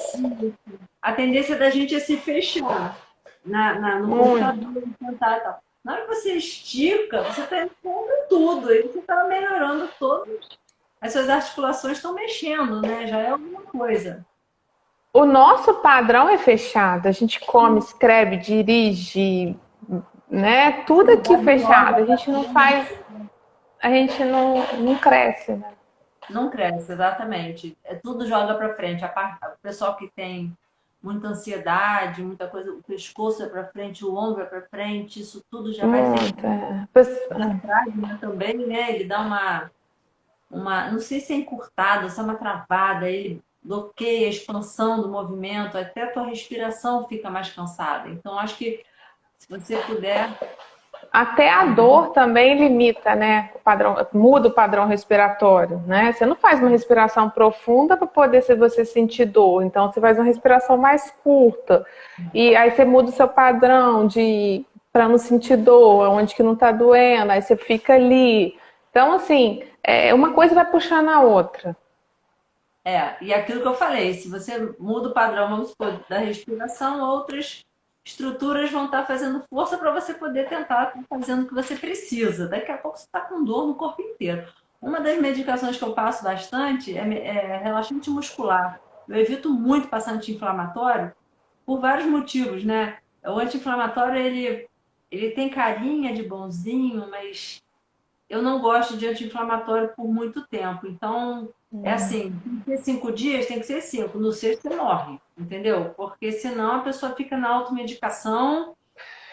A tendência da gente é se fechar no computador, sentar e tal. Na hora que você estica, você está impondo tudo, e você está melhorando todas. As suas articulações estão mexendo, né? Já é alguma coisa. O nosso padrão é fechado. A gente come, escreve, dirige, né? Tudo aqui fechado. A gente não faz, a gente não cresce, né? Não cresce, exatamente. Tudo joga para frente. O pessoal que tem muita ansiedade, muita coisa, o pescoço é para frente, o ombro é para frente, isso tudo já vai fechando. Atrás, né, também, né? Ele dá não sei se é encurtada, se é uma travada, ele bloqueia a expansão do movimento, até a tua respiração fica mais cansada. Então, acho que se você puder. Até a dor também limita, né? O padrão, muda o padrão respiratório, né? Você não faz uma respiração profunda para poder você sentir dor. Então você faz uma respiração mais curta. E aí você muda o seu padrão de para não sentir dor, onde que não está doendo, aí você fica ali. Então, assim, uma coisa vai puxando a outra. E aquilo que eu falei, se você muda o padrão, vamos supor, da respiração, outras estruturas vão estar fazendo força para você poder tentar estar fazendo o que você precisa. Daqui a pouco você está com dor no corpo inteiro. Uma das medicações que eu passo bastante é relaxante muscular. Eu evito muito passar anti-inflamatório por vários motivos, né? O anti-inflamatório, ele tem carinha de bonzinho, mas eu não gosto de anti-inflamatório por muito tempo. Então, é assim, tem que ser 5 dias, tem que ser 5. No sexto você morre, entendeu? Porque senão a pessoa fica na automedicação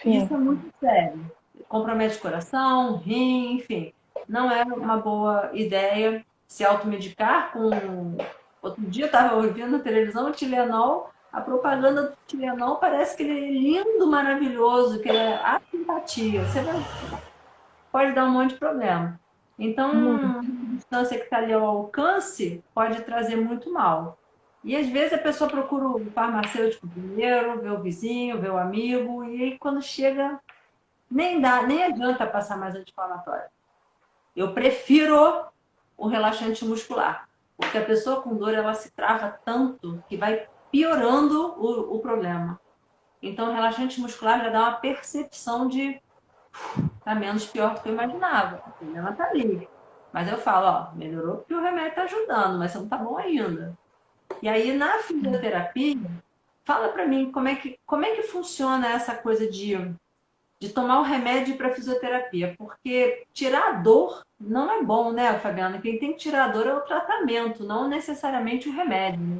e isso é muito sério. Compromete o coração, rim, enfim. Não é uma boa ideia se automedicar com... Outro dia eu estava ouvindo na televisão o Tilenol, a propaganda do Tilenol parece que ele é lindo, maravilhoso, que ele é a simpatia. Você pode dar um monte de problema. Então, uma distância que está ali ao alcance pode trazer muito mal. E às vezes a pessoa procura o farmacêutico primeiro, vê o vizinho, vê o amigo, e aí quando chega, nem adianta passar mais anti-inflamatório. Eu prefiro o relaxante muscular, porque a pessoa com dor ela se trava tanto que vai piorando o problema. Então, o relaxante muscular já dá uma percepção de tá menos pior do que eu imaginava. O problema tá ali. Mas eu falo, ó, melhorou porque o remédio tá ajudando, mas você não tá bom ainda. E aí, na fisioterapia, fala pra mim como é que funciona essa coisa de tomar o remédio para fisioterapia, porque tirar a dor não é bom, né, Fabiana? Quem tem que tirar a dor é o tratamento, não necessariamente o remédio, né?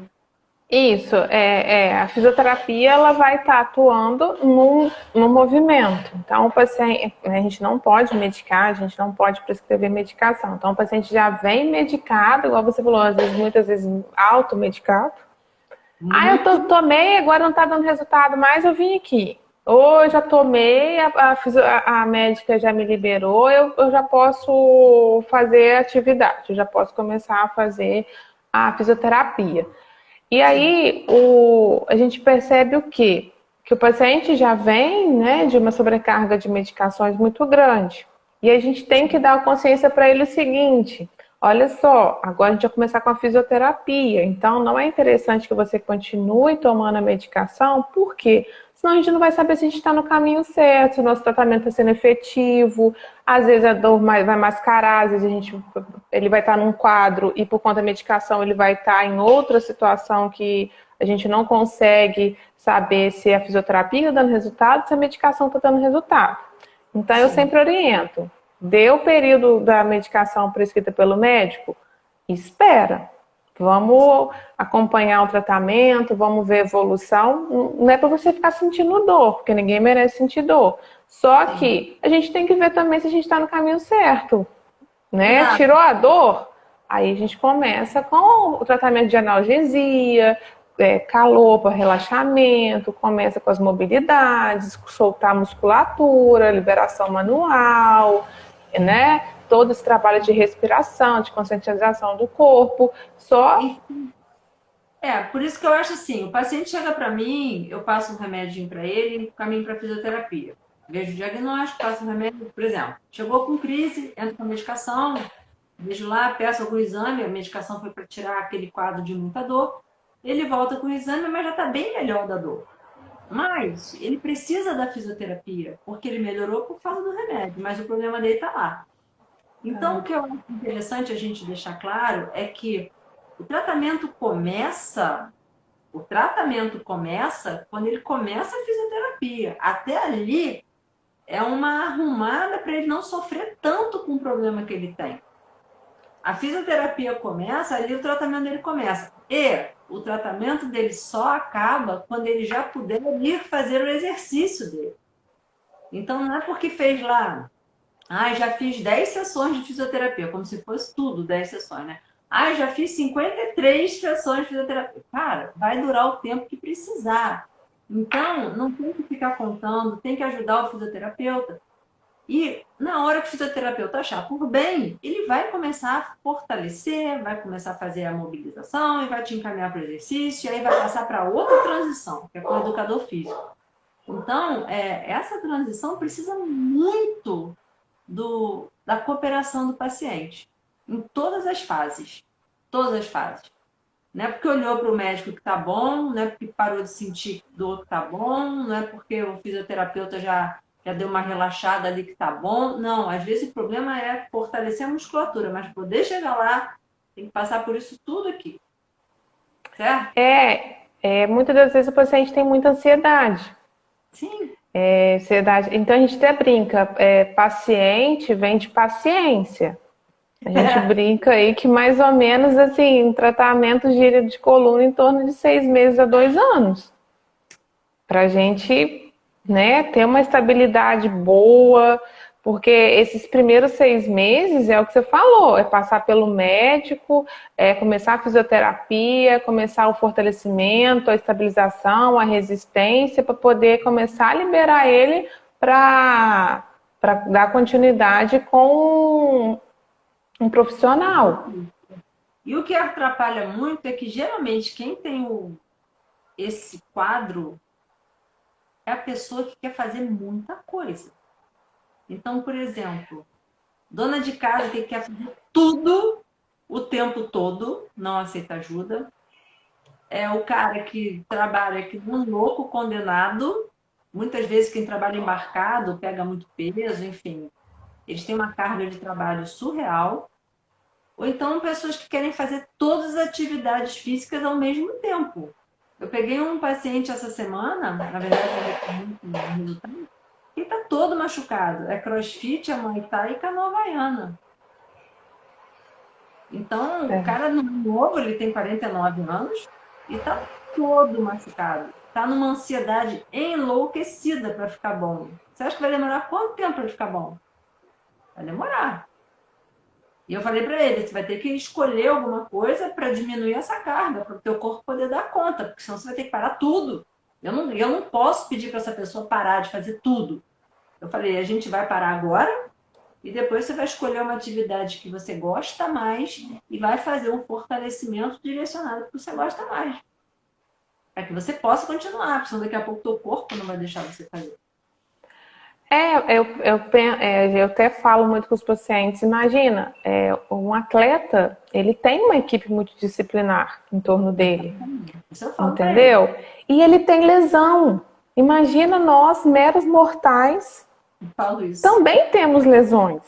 Isso, a fisioterapia ela vai estar atuando no movimento. Então, o paciente, a gente não pode medicar, a gente não pode prescrever medicação. Então, o paciente já vem medicado, igual você falou, às vezes, muitas vezes automedicado. Ah, Muito. tomei, agora não está dando resultado mais, eu vim aqui. Ou eu já tomei, a médica já me liberou, eu já posso fazer atividade, eu já posso começar a fazer a fisioterapia. E Sim. aí a gente percebe o quê? Que o paciente já vem, né, de uma sobrecarga de medicações muito grande. E a gente tem que dar a consciência para ele o seguinte: olha só, agora a gente vai começar com a fisioterapia. Então não é interessante que você continue tomando a medicação, por quê? Senão a gente não vai saber se a gente está no caminho certo, se o nosso tratamento está sendo efetivo. Às vezes a dor vai mascarar, às vezes ele vai estar num quadro e por conta da medicação ele vai estar em outra situação que a gente não consegue saber se a fisioterapia está dando resultado, se a medicação está dando resultado. Então eu Sim. sempre oriento. Deu o período da medicação prescrita pelo médico, espera. Vamos acompanhar o tratamento, vamos ver a evolução. Não é para você ficar sentindo dor, porque ninguém merece sentir dor. Só Sim. que a gente tem que ver também se a gente está no caminho certo, né? Exato. Tirou a dor, aí a gente começa com o tratamento de analgesia, calor para relaxamento, começa com as mobilidades, soltar a musculatura, liberação manual, né? Todo esse trabalho de respiração, de conscientização do corpo, só Por isso que eu acho assim, o paciente chega para mim, eu passo um remedinho para ele e caminho para fisioterapia. Vejo o diagnóstico, passo um remédio, por exemplo, chegou com crise, entra com a medicação, vejo lá, peço algum exame, a medicação foi para tirar aquele quadro de muita dor, ele volta com o exame, mas já está bem melhor da dor. Mas ele precisa da fisioterapia, porque ele melhorou por causa do remédio, mas o problema dele está lá. Então, o que eu acho interessante a gente deixar claro é que o tratamento começa, o tratamento começa quando ele começa a fisioterapia. Até ali é uma arrumada para ele não sofrer tanto com o problema que ele tem. A fisioterapia começa, ali o tratamento dele começa. E o tratamento dele só acaba quando ele já puder ir fazer o exercício dele. Então, não é porque fez lá, já fiz 10 sessões de fisioterapia, como se fosse tudo 10 sessões, né? Já fiz 53 sessões de fisioterapia. Cara, vai durar o tempo que precisar. Então, não tem que ficar contando, tem que ajudar o fisioterapeuta. E na hora que o fisioterapeuta achar por bem, ele vai começar a fortalecer, vai começar a fazer a mobilização e vai te encaminhar para o exercício, e aí vai passar para outra transição, que é com o educador físico. Então, essa transição precisa muito da cooperação do paciente, em todas as fases. Todas as fases. Não é porque olhou para o médico que está bom, não é porque parou de sentir dor que está bom, não é porque o fisioterapeuta já deu uma relaxada ali que está bom. Não, às vezes o problema é fortalecer a musculatura, mas poder chegar lá, tem que passar por isso tudo aqui. Certo? muitas das vezes o paciente tem muita ansiedade. Sim. Ansiedade. Então a gente até brinca, paciente vem de paciência. A gente brinca aí que mais ou menos assim, um tratamento gira de coluna em torno de 6 meses a 2 anos. Pra gente, né, ter uma estabilidade boa, porque esses primeiros 6 meses é o que você falou, é passar pelo médico, é começar a fisioterapia, começar o fortalecimento, a estabilização, a resistência, para poder começar a liberar ele para dar continuidade com um profissional. E o que atrapalha muito é que geralmente quem tem esse quadro é a pessoa que quer fazer muita coisa. Então, por exemplo, dona de casa que quer fazer tudo o tempo todo, não aceita ajuda. É o cara que trabalha que um louco condenado, muitas vezes quem trabalha embarcado pega muito peso, enfim, eles têm uma carga de trabalho surreal. Ou então pessoas que querem fazer todas as atividades físicas ao mesmo tempo. Eu peguei um paciente essa semana, na verdade, eu recomendo um resultado, que está todo machucado. É crossfit, é Muay Thai e canoa havaiana. Então, o cara não é novo, ele tem 49 anos e está todo machucado. Está numa ansiedade enlouquecida para ficar bom. Você acha que vai demorar quanto tempo para ficar bom? Vai demorar. E eu falei para ele, você vai ter que escolher alguma coisa para diminuir essa carga, para o teu corpo poder dar conta, porque senão você vai ter que parar tudo. Eu não posso pedir para essa pessoa parar de fazer tudo. Eu falei, a gente vai parar agora e depois você vai escolher uma atividade que você gosta mais e vai fazer um fortalecimento direcionado que você gosta mais. Para que você possa continuar, porque senão daqui a pouco o teu corpo não vai deixar você fazer. Eu até falo muito com os pacientes. Imagina, um atleta, ele tem uma equipe multidisciplinar em torno dele, Isso eu falo pra ele. entendeu? E ele tem lesão. Imagina nós, meros mortais, Eu falo isso. também temos lesões.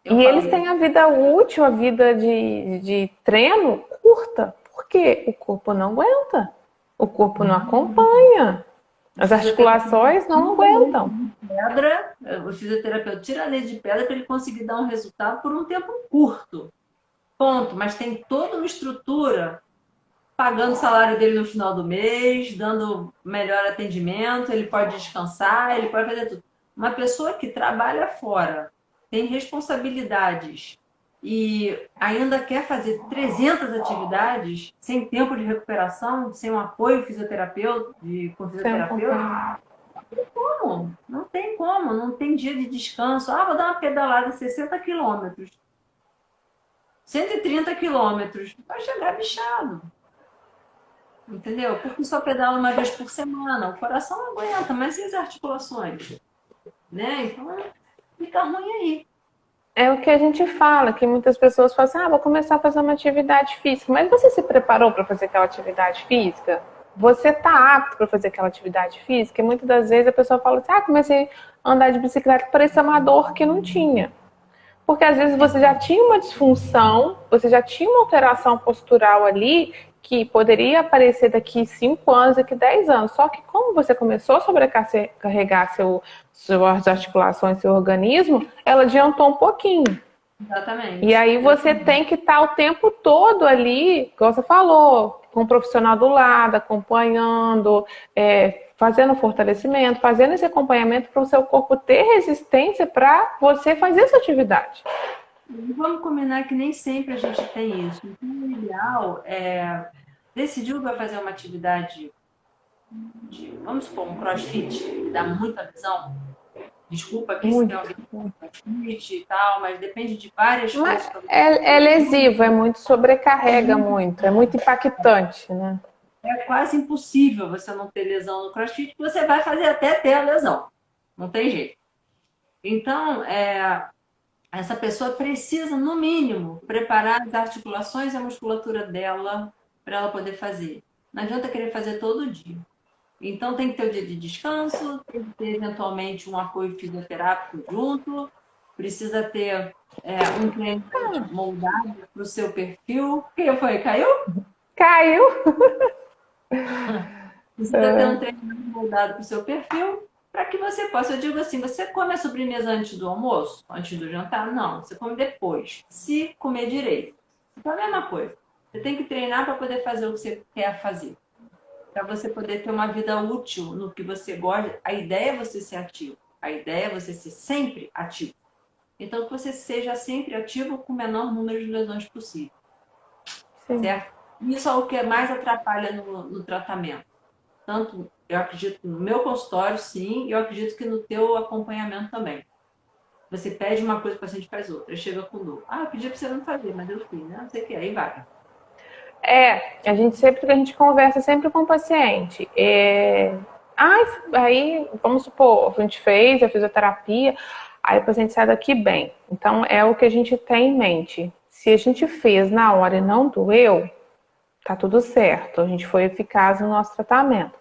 Eu E falo eles têm a vida útil, a vida de treino curta, porque o corpo não aguenta, o corpo não acompanha, as articulações não aguentam. Pedra, o fisioterapeuta tira a lei de pedra para ele conseguir dar um resultado por um tempo curto. Ponto. Mas tem toda uma estrutura pagando o salário dele no final do mês, dando melhor atendimento, ele pode descansar, ele pode fazer tudo. Uma pessoa que trabalha fora, tem responsabilidades e ainda quer fazer 300 atividades sem tempo de recuperação, sem um apoio fisioterapeuta, com fisioterapeuta, como? Não tem como, não tem dia de descanso. Ah, vou dar uma pedalada de 60 quilômetros, 130 quilômetros, vai chegar bichado. Entendeu? Porque só pedala uma vez por semana. O coração não aguenta, mas e as articulações? Né? Então, fica ruim aí. É o que a gente fala, que muitas pessoas falam assim, vou começar a fazer uma atividade física. Mas você se preparou para fazer aquela atividade física? Você está apto para fazer aquela atividade física? E muitas das vezes a pessoa fala assim, comecei a andar de bicicleta, parecia uma dor que não tinha. Porque às vezes você já tinha uma disfunção, você já tinha uma alteração postural ali que poderia aparecer daqui 5 anos, daqui 10 anos. Só que como você começou a sobrecarregar suas articulações, seu organismo, ela adiantou um pouquinho. Exatamente. E aí você tem que estar o tempo todo ali, como você falou, com o profissional do lado, acompanhando, fazendo fortalecimento, fazendo esse acompanhamento para o seu corpo ter resistência para você fazer essa atividade. E vamos combinar que nem sempre a gente tem isso. Então, o ideal é decidiu que vai fazer uma atividade vamos supor, um crossfit, que dá muita lesão. Desculpa aqui se tem alguém com crossfit e tal, mas depende de várias coisas. É lesivo, é muito, sobrecarrega muito, é muito impactante, né? É quase impossível você não ter lesão no crossfit, você vai fazer até ter a lesão. Não tem jeito. Então, essa pessoa precisa, no mínimo, preparar as articulações e a musculatura dela para ela poder fazer. Não adianta querer fazer todo dia. Então, tem que ter o dia de descanso, tem que ter, eventualmente, um apoio fisioterápico junto, precisa ter um treino moldado para o seu perfil. O que foi? Caiu? Caiu! Precisa ter um treino moldado para o seu perfil, para que você possa, eu digo assim, você come a sobremesa antes do almoço? Antes do jantar? Não, você come depois, se comer direito. Então, é a mesma coisa. Você tem que treinar para poder fazer o que você quer fazer. Para você poder ter uma vida útil no que você gosta. A ideia é você ser ativo. A ideia é você ser sempre ativo. Então, que você seja sempre ativo com o menor número de lesões possível. Sim. Certo? Isso é o que mais atrapalha no tratamento. Tanto, eu acredito, no meu consultório, sim, e eu acredito que no teu acompanhamento também. Você pede uma coisa, o paciente faz outra. Chega com dor. Eu pedi para você não fazer, mas eu fiz, né? Não sei o que, aí vai. A gente conversa sempre com o paciente. Aí, vamos supor, a gente fez a fisioterapia, aí o paciente sai daqui bem. Então, é o que a gente tem em mente. Se a gente fez na hora e não doeu, tá tudo certo. A gente foi eficaz no nosso tratamento.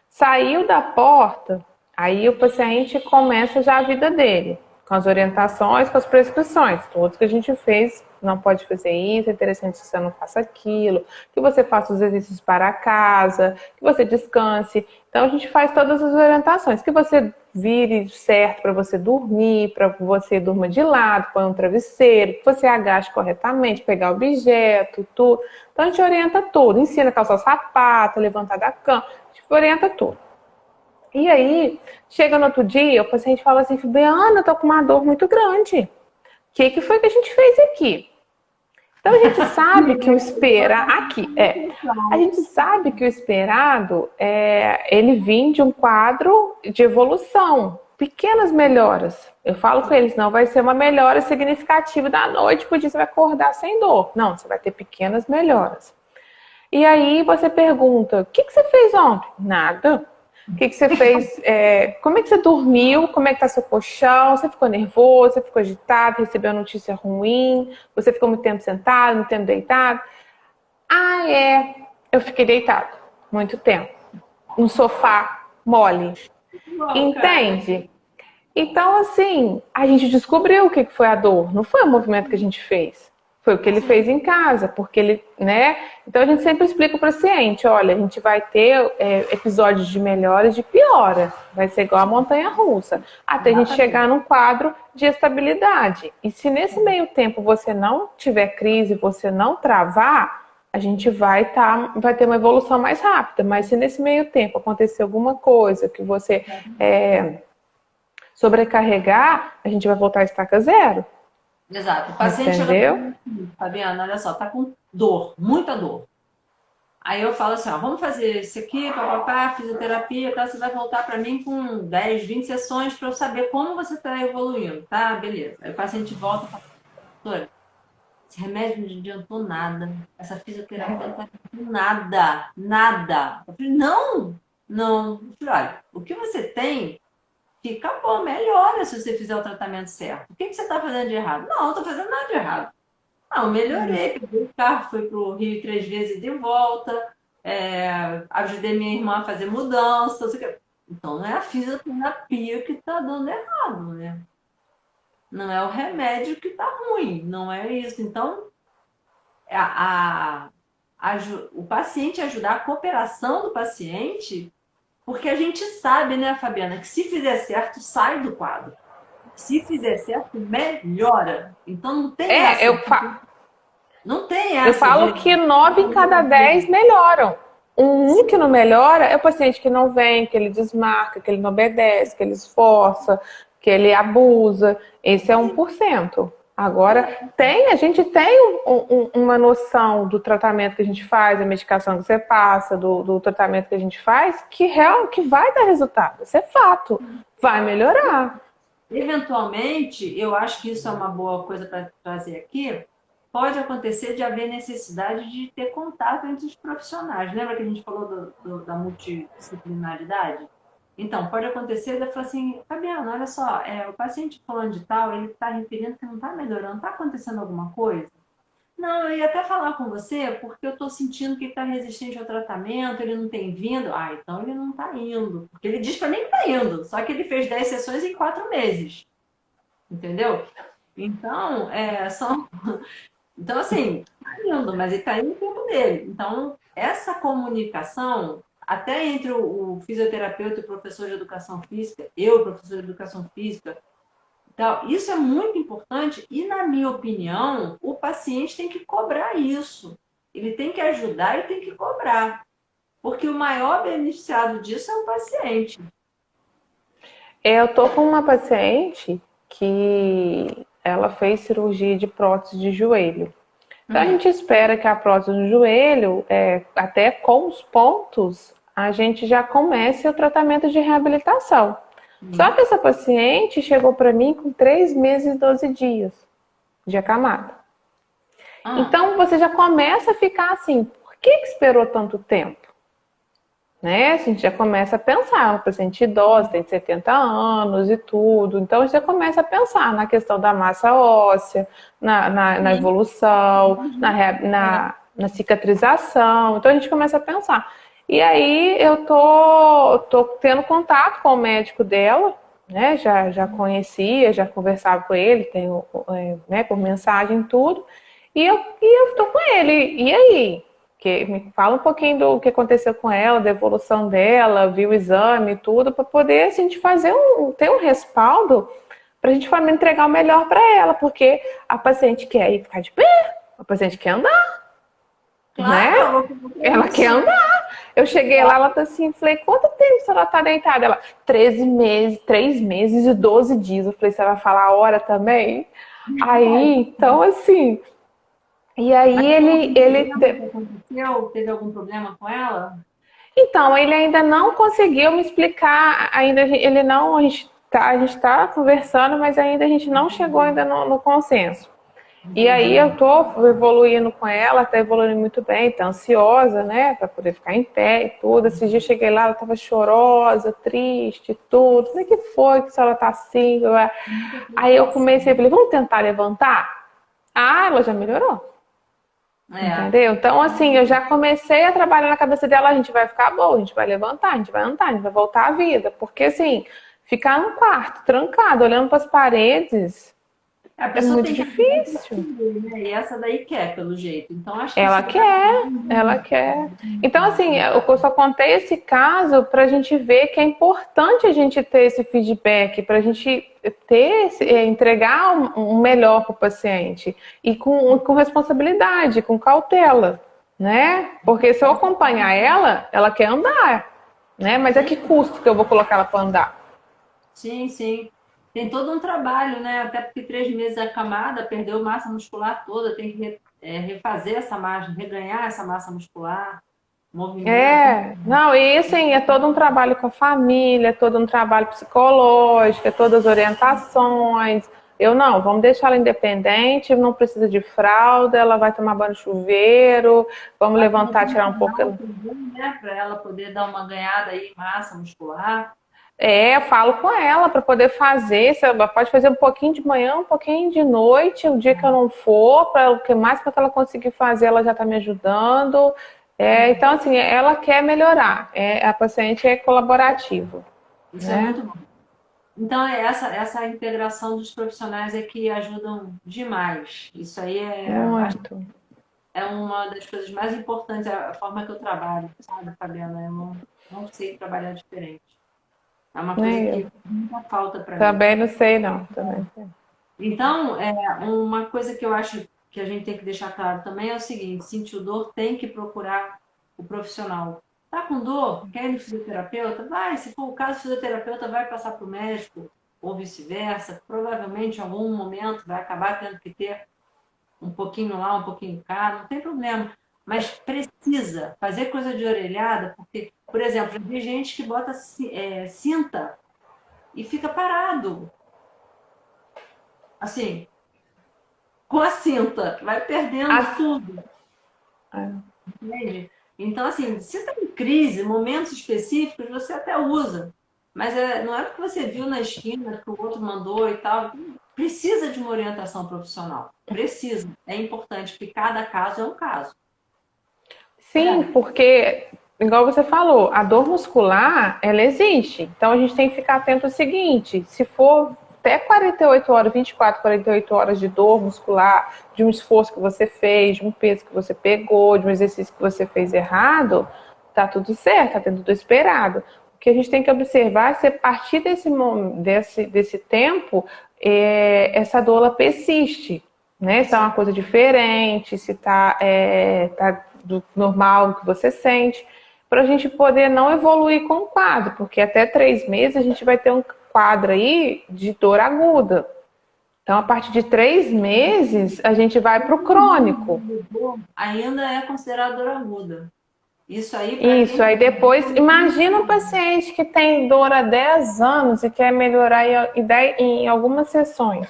Saiu da porta, Aí o paciente começa já a vida dele, com as orientações, com as prescrições, todos que a gente fez, não pode fazer isso, é interessante que você não faça aquilo, que você faça os exercícios para casa, que você descanse. Então a gente faz todas as orientações, que você vire certo para você dormir, para que você durma de lado, põe um travesseiro, que você agache corretamente, pegar objeto, tudo. Então a gente orienta tudo, ensina a calçar o sapato, levantar da cama, a gente orienta tudo. E aí, chega no outro dia, o paciente fala assim, Fabiana, eu tô com uma dor muito grande. O que foi que a gente fez aqui? Então a gente sabe que o a gente sabe que o esperado ele vem de um quadro de evolução, pequenas melhoras. Eu falo com eles, não vai ser uma melhora significativa da noite, porque você vai acordar sem dor. Não, você vai ter pequenas melhoras. E aí você pergunta, o que você fez ontem? Nada. O que você fez? Como é que você dormiu? Como é que tá seu colchão? Você ficou nervoso? Você ficou agitado? Recebeu notícia ruim? Você ficou muito tempo sentado, muito tempo deitado? Eu fiquei deitado muito tempo. No sofá mole. Entende? Então, assim, a gente descobriu o que foi a dor. Não foi o movimento que a gente fez. Foi o que ele fez em casa, porque ele, né? Então a gente sempre explica para o paciente, olha, a gente vai ter episódios de melhora e de piora. Vai ser igual a montanha-russa, até a gente chegar num quadro de estabilidade. E se nesse meio tempo você não tiver crise, você não travar, a gente vai ter uma evolução mais rápida. Mas se nesse meio tempo acontecer alguma coisa que você sobrecarregar, a gente vai voltar a estaca zero. Exato. O paciente chega, Fabiana, olha só, tá com dor, muita dor. Aí eu falo assim, ó, vamos fazer isso aqui, papapá, fisioterapia, tá? Você vai voltar para mim com 10, 20 sessões para eu saber como você está evoluindo, tá? Beleza. Aí o paciente volta e fala, doutora, esse remédio não adiantou nada. Essa fisioterapia não tá adiantando nada, nada. Eu falei, não. Eu falei, olha, o que você tem fica bom, melhora se você fizer o tratamento certo. O que você está fazendo de errado? Não estou fazendo nada de errado. Não, melhorei. Peguei o carro, fui para o Rio 3 vezes de volta, ajudei minha irmã a fazer mudança. Então, não é a fisioterapia que está dando errado, né? Não é o remédio que está ruim, não é isso. Então, o paciente ajudar a cooperação do paciente. Porque a gente sabe, né, Fabiana, que se fizer certo, sai do quadro. Se fizer certo, melhora. Então não tem essa. Não tem essa. Eu falo que 9 em cada 10 melhoram. Um que não melhora é o paciente que não vem, que ele desmarca, que ele não obedece, que ele esforça, que ele abusa. Esse é 1%. Agora, a gente tem uma noção do tratamento que a gente faz, da medicação que você passa, do tratamento que a gente faz, que vai dar resultado. Isso é fato. Vai melhorar. Eventualmente, eu acho que isso é uma boa coisa para trazer aqui, pode acontecer de haver necessidade de ter contato entre os profissionais. Lembra que a gente falou da multidisciplinaridade? Então, pode acontecer de falar assim, Fabiana, olha só, o paciente falando de tal, ele está referindo que não está melhorando, está acontecendo alguma coisa? Não, eu ia até falar com você, porque eu estou sentindo que ele está resistente ao tratamento, ele não tem vindo. Então ele não está indo. Porque ele diz para mim que está indo, só que ele fez 10 sessões em 4 meses. Entendeu? Então, Então, assim, está indo, mas ele está indo no tempo dele. Então, essa comunicação até entre o fisioterapeuta e o professor de educação física, eu, professor de educação física, então, isso é muito importante e, na minha opinião, o paciente tem que cobrar isso. Ele tem que ajudar e tem que cobrar. Porque o maior beneficiado disso é o paciente. Eu tô com uma paciente que ela fez cirurgia de prótese de joelho. Então, a gente espera que a prótese do joelho, até com os pontos, a gente já comece o tratamento de reabilitação. Só que essa paciente chegou para mim com 3 meses e 12 dias de acamada. Então, você já começa a ficar assim, por que esperou tanto tempo? Né? A gente já começa a pensar, uma paciente idosa, tem 70 anos e tudo. Então, a gente já começa a pensar na questão da massa óssea, na evolução, na cicatrização. Então, a gente começa a pensar. E aí eu tô tendo contato com o médico dela, né? Já conhecia, já conversava com ele, tenho, né, por mensagem e tudo. E eu tô com ele. E aí? Me fala um pouquinho do que aconteceu com ela, da evolução dela, viu o exame e tudo, para poder assim, a gente ter um respaldo para a gente entregar o melhor para ela, porque a paciente quer ir ficar de pé, a paciente quer andar, né? Claro, Ela quer andar. Eu cheguei lá, ela tá assim, falei, quanto tempo ela tá deitada? Ela, 13 meses, 3 meses e 12 dias. Eu falei, você vai falar a hora também? Aí, então assim, e aí aconteceu? Teve algum problema com ela? então, ele ainda não conseguiu me explicar, ainda ele não, a gente tá conversando, mas ainda a gente não chegou ainda no consenso. E aí eu tô evoluindo com ela, tá evoluindo muito bem, tá ansiosa, né, para poder ficar em pé e tudo. Esse dia eu cheguei lá, ela tava chorosa, triste, tudo. Como é que foi que a senhora tá assim? Aí eu comecei, falei, vamos tentar levantar? Ah, ela já melhorou. Entendeu? Então, assim, eu já comecei a trabalhar na cabeça dela, a gente vai ficar boa, a gente vai levantar, a gente vai andar, a gente vai voltar à vida. Porque, assim, ficar no quarto, trancado, olhando para as paredes, A é pessoa muito tem que difícil. né? E essa daí quer, pelo jeito. Então, acho que Ela isso quer, ela quer. Então, assim, eu só contei esse caso para a gente ver que é importante a gente ter esse feedback, para a gente entregar um melhor para o paciente e com responsabilidade, com cautela, né? Porque se eu acompanhar ela, ela quer andar, né? Mas a que custo que eu vou colocar ela para andar? sim, sim. Tem todo um trabalho, né? Até porque 3 meses acamada, perdeu massa muscular toda, tem que refazer essa massa, reganhar essa massa muscular, movimento. Não, e assim, é todo um trabalho com a família, é todo um trabalho psicológico, é todas as orientações. Eu não, vamos deixar ela independente, não precisa de fralda, ela vai tomar banho de chuveiro, vamos levantar, tirar um pouco. Né? Para ela poder dar uma ganhada aí, em massa muscular. Eu falo com ela para poder fazer. Você pode fazer um pouquinho de manhã, um pouquinho de noite, o dia que eu não for, para o que mais para ela conseguir fazer, ela já está me ajudando. Então, assim, ela quer melhorar. A paciente é colaborativa. Isso é Né? muito bom. Então, essa integração dos profissionais é que ajudam demais. Isso aí Muito. é uma das coisas mais importantes, a forma que eu trabalho, sabe, Fabiana? Eu não sei trabalhar diferente. É uma coisa Nem que eu. muita falta para mim. Também não sei, não. Também não sei. Então, uma coisa que eu acho que a gente tem que deixar claro também é o seguinte: sentiu dor, tem que procurar o profissional. Tá com dor? Quer ir no fisioterapeuta? Vai, se for o caso, o fisioterapeuta vai passar para o médico, ou vice-versa. Provavelmente, em algum momento, vai acabar tendo que ter um pouquinho lá, um pouquinho cá, não tem problema. Mas precisa fazer coisa de orelhada, porque, por exemplo, já vi gente que bota cinta e fica parado. Assim, com a cinta, vai perdendo As- tudo, entende? Então, assim, se está em crise, momentos específicos, você até usa. Mas não é porque você viu na esquina que o outro mandou e tal. Precisa de uma orientação profissional. Precisa. É importante, porque cada caso é um caso. Sim, porque, igual você falou, a dor muscular, ela existe. Então a gente tem que ficar atento ao seguinte: se for até 48 horas, 24, 48 horas de dor muscular, de um esforço que você fez, de um peso que você pegou, de um exercício que você fez errado, tá tudo certo, tá tudo esperado. O que a gente tem que observar é se a partir desse tempo, essa dor ela persiste, né? Se é uma coisa diferente, se tá do normal que você sente, para a gente poder não evoluir com o quadro, porque até 3 meses a gente vai ter um quadro aí de dor aguda. Então, a partir de 3 meses, a gente vai para o crônico. Ainda é considerado dor aguda. Isso aí, para Isso, aí depois, imagina um paciente que tem dor há 10 anos e quer melhorar em algumas sessões.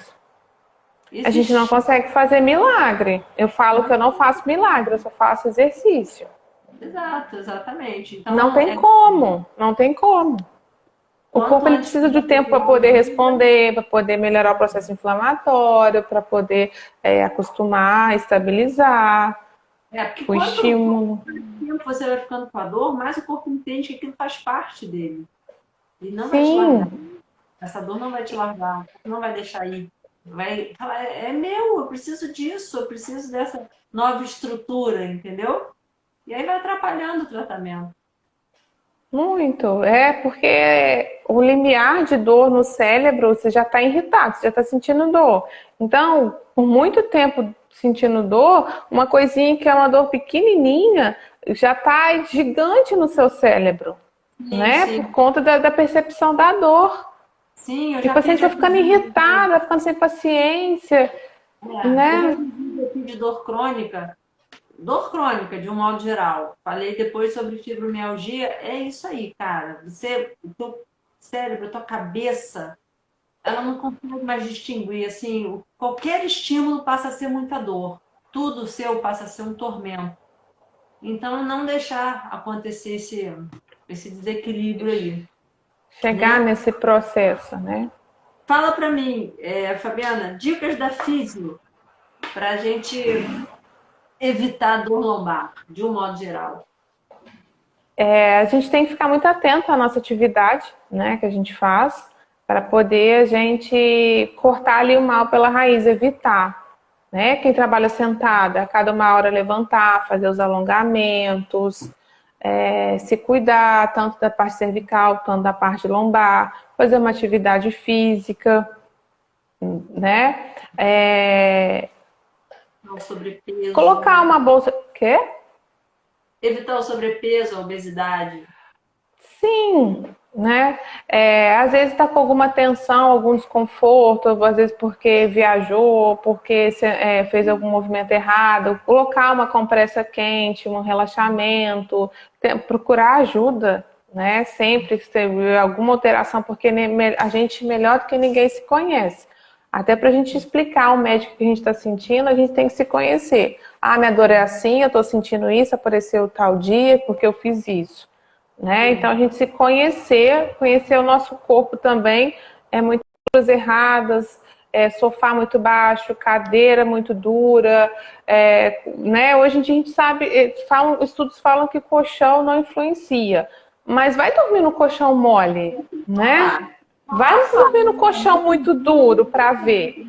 A gente não consegue fazer milagre. Eu falo que eu não faço milagre, eu só faço exercício. Exato, exatamente. Então, Não tem como, não tem como. O corpo ele precisa de tempo para poder responder, para poder melhorar o processo inflamatório, para poder acostumar, estabilizar. Porque o estímulo. tempo você vai ficando com a dor, mais o corpo entende que aquilo faz parte dele. Ele não vai te largar. Sim, Essa dor não vai te largar, não vai deixar ir. Vai falar, é meu, eu preciso disso, eu preciso dessa nova estrutura, entendeu? E aí vai atrapalhando o tratamento. muito. É porque o limiar de dor no cérebro, você já está irritado, você já está sentindo dor. Então, por muito tempo sentindo dor, uma coisinha que é uma dor pequenininha já está gigante no seu cérebro, Sim, né? Por sim. conta da percepção da dor. Sim, eu E o já fiz paciente vai ficando revisão. irritado, vai ficando sem paciência, Eu já né? fiz vídeo aqui de dor crônica de um modo geral. Falei depois sobre fibromialgia, é isso aí, cara. O teu cérebro, a tua cabeça, ela não consegue mais distinguir, assim, qualquer estímulo passa a ser muita dor. Tudo seu passa a ser um tormento. Então, não deixar acontecer esse desequilíbrio aí, Chegar né? nesse processo, né? Fala para mim, Fabiana, dicas da físio para a gente evitar dor lombar, de um modo geral. A gente tem que ficar muito atento à nossa atividade, né, que a gente faz, para poder a gente cortar ali o mal pela raiz, evitar, né? Quem trabalha sentada, a cada uma hora levantar, fazer os alongamentos, se cuidar tanto da parte cervical, tanto da parte lombar, fazer uma atividade física, né? O sobrepeso, Colocar uma bolsa, quê? evitar o sobrepeso, a obesidade. Sim, né? Às vezes está com alguma tensão, algum desconforto, às vezes porque viajou, porque fez algum movimento errado, colocar uma compressa quente, um relaxamento, procurar ajuda, né? Sempre que teve alguma alteração, porque a gente melhor do que ninguém se conhece. Até para a gente explicar ao médico o que a gente está sentindo, a gente tem que se conhecer. Ah, minha dor é assim, eu estou sentindo isso, apareceu tal dia, porque eu fiz isso. Né? Então a gente se conhecer o nosso corpo também, muitas coisas erradas, sofá muito baixo, cadeira muito dura, né? Hoje em dia a gente sabe, estudos falam que colchão não influencia, mas vai dormir no colchão mole, né? Vai dormir no colchão muito duro para ver.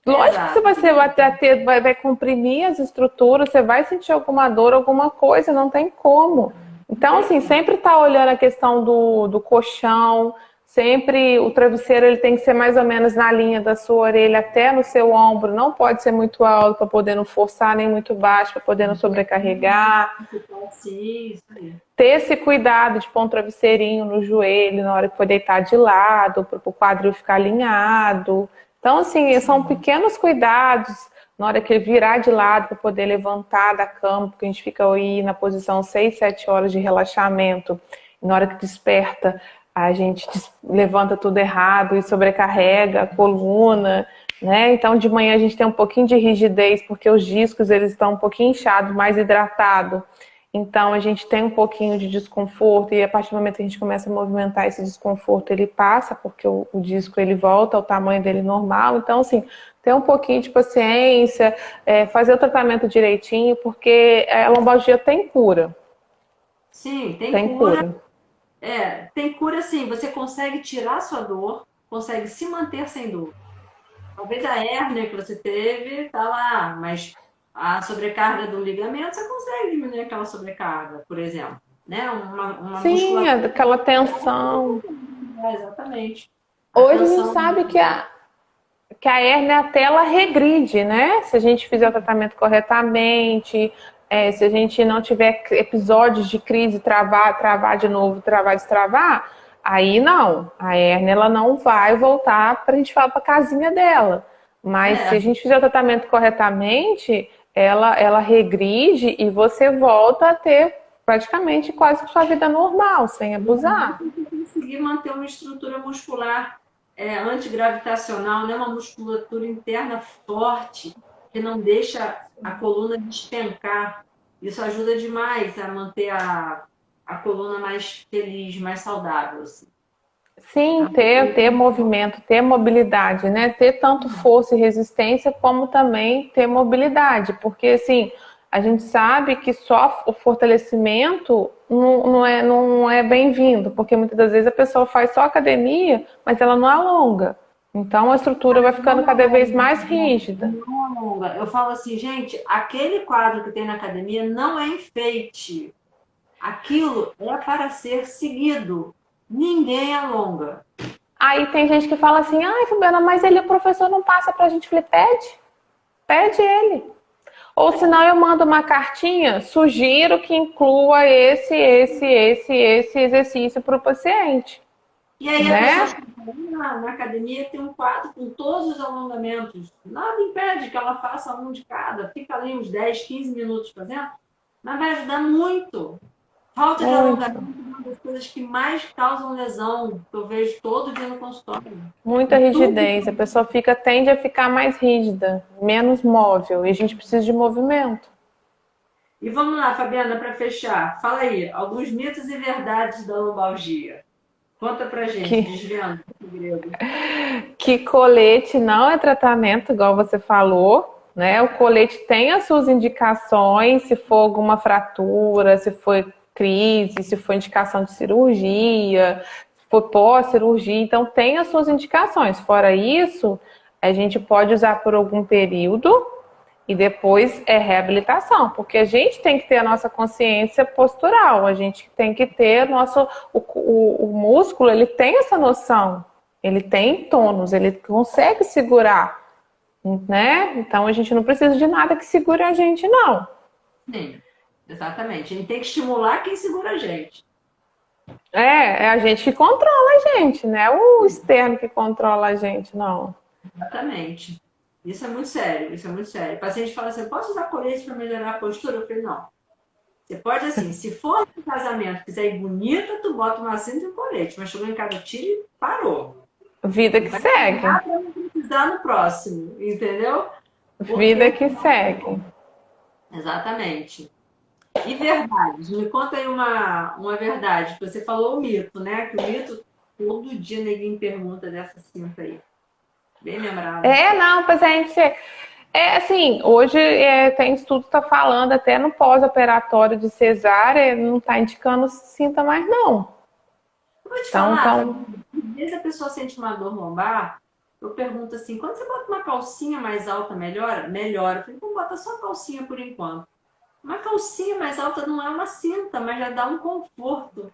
Lógico que Exato. vai comprimir as estruturas, você vai sentir alguma dor, alguma coisa, não tem como. Então, assim, sempre tá olhando a questão do colchão, sempre o travesseiro ele tem que ser mais ou menos na linha da sua orelha até no seu ombro, não pode ser muito alto para poder não forçar, nem muito baixo para poder não sobrecarregar. Sim, isso aí. Ter esse cuidado de pôr um travesseirinho no joelho na hora que for deitar de lado, para o quadril ficar alinhado. Então, assim, são pequenos cuidados na hora que ele virar de lado para poder levantar da cama, porque a gente fica aí na posição 6, 7 horas de relaxamento. E na hora que desperta, a gente levanta tudo errado e sobrecarrega a coluna, né? Então, de manhã a gente tem um pouquinho de rigidez, porque os discos eles estão um pouquinho inchados, mais hidratados. Então, a gente tem um pouquinho de desconforto e a partir do momento que a gente começa a movimentar esse desconforto, ele passa, porque o disco ele volta ao tamanho dele normal. Então, assim, ter um pouquinho de paciência, fazer o tratamento direitinho, porque a lombalgia tem cura. Sim, tem Tem cura. cura. Tem cura sim. Você consegue tirar sua dor, consegue se manter sem dor. Talvez a hérnia que você teve tá lá, mas a sobrecarga do ligamento você consegue diminuir aquela sobrecarga, por exemplo, né? Uma Sim, musculatura. aquela tensão. Exatamente. A Hoje a gente tensão. sabe que a hérnia até ela regride, né? Se a gente fizer o tratamento corretamente, se a gente não tiver episódios de crise, travar de novo, travar, destravar, aí não. A hérnia ela não vai voltar para a gente falar para a casinha dela. Mas se É, a gente fizer o tratamento corretamente, ela regride e você volta a ter praticamente quase que sua vida normal, sem abusar. conseguir manter uma estrutura muscular antigravitacional, né? Uma musculatura interna forte, que não deixa a coluna despencar. Isso ajuda demais a manter a coluna mais feliz, mais saudável. Assim. Sim, ter movimento, ter mobilidade, né? Ter tanto força e resistência, como também ter mobilidade, porque assim, a gente sabe que só o fortalecimento não é bem-vindo, porque muitas das vezes a pessoa faz só academia, mas ela não alonga. Então a estrutura vai ficando cada vez mais rígida. Não alonga. Eu falo assim, gente, aquele quadro que tem na academia não é enfeite. Aquilo é para ser seguido. Ninguém alonga. Aí tem gente que fala assim, ai, Fabiana, mas o professor não passa pra gente. Eu falei, pede ele. Ou senão eu mando uma cartinha, sugiro que inclua esse exercício para o paciente. E aí né? a pessoa na academia tem um quadro com todos os alongamentos. Nada impede que ela faça um de cada. Fica ali uns 10, 15 minutos fazendo. Mas vai ajudar muito. Falta de alongamento é uma das coisas que mais causam lesão, que eu vejo todo dia no consultório. Muita rigidez, a pessoa tende a ficar mais rígida, menos móvel, e a gente precisa de movimento. E vamos lá, Fabiana, para fechar. Fala aí, alguns mitos e verdades da lombalgia. Conta pra gente, desviando o segredo. Que colete não é tratamento, igual você falou, né? O colete tem as suas indicações, se for alguma fratura, se for crise, se for indicação de cirurgia, se for pós-cirurgia, então tem as suas indicações. Fora isso, a gente pode usar por algum período e depois é reabilitação, porque a gente tem que ter a nossa consciência postural, a gente tem que ter o músculo, ele tem essa noção, ele tem tônus, ele consegue segurar, né? Então a gente não precisa de nada que segure a gente, não. Sim. Exatamente. A gente tem que estimular quem segura a gente. É a gente que controla a gente, né? O externo que controla a gente, não. Exatamente. Isso é muito sério, isso é muito sério. O paciente fala assim, posso usar colete para melhorar a postura? Eu falei, não. Você pode assim, se for no casamento, quiser ir bonita, tu bota uma cinta e um colete. Mas chegou em casa, tira e parou. Vida que segue. Para não precisar no próximo, entendeu? Vida que segue. Exatamente. E verdades? Me conta aí uma verdade. Você falou o mito, né? Que o mito, todo dia ninguém pergunta dessa cinta aí. Bem lembrado. Não, paciente. Assim, hoje tem estudo que está falando até no pós-operatório de cesárea, não está indicando cinta mais, não. Eu vou te falar, às vezes a pessoa sente uma dor lombar, eu pergunto assim, quando você bota uma calcinha mais alta, melhora? Melhora. Eu falei, então bota só calcinha por enquanto. Uma calcinha mais alta não é uma cinta, mas já dá um conforto.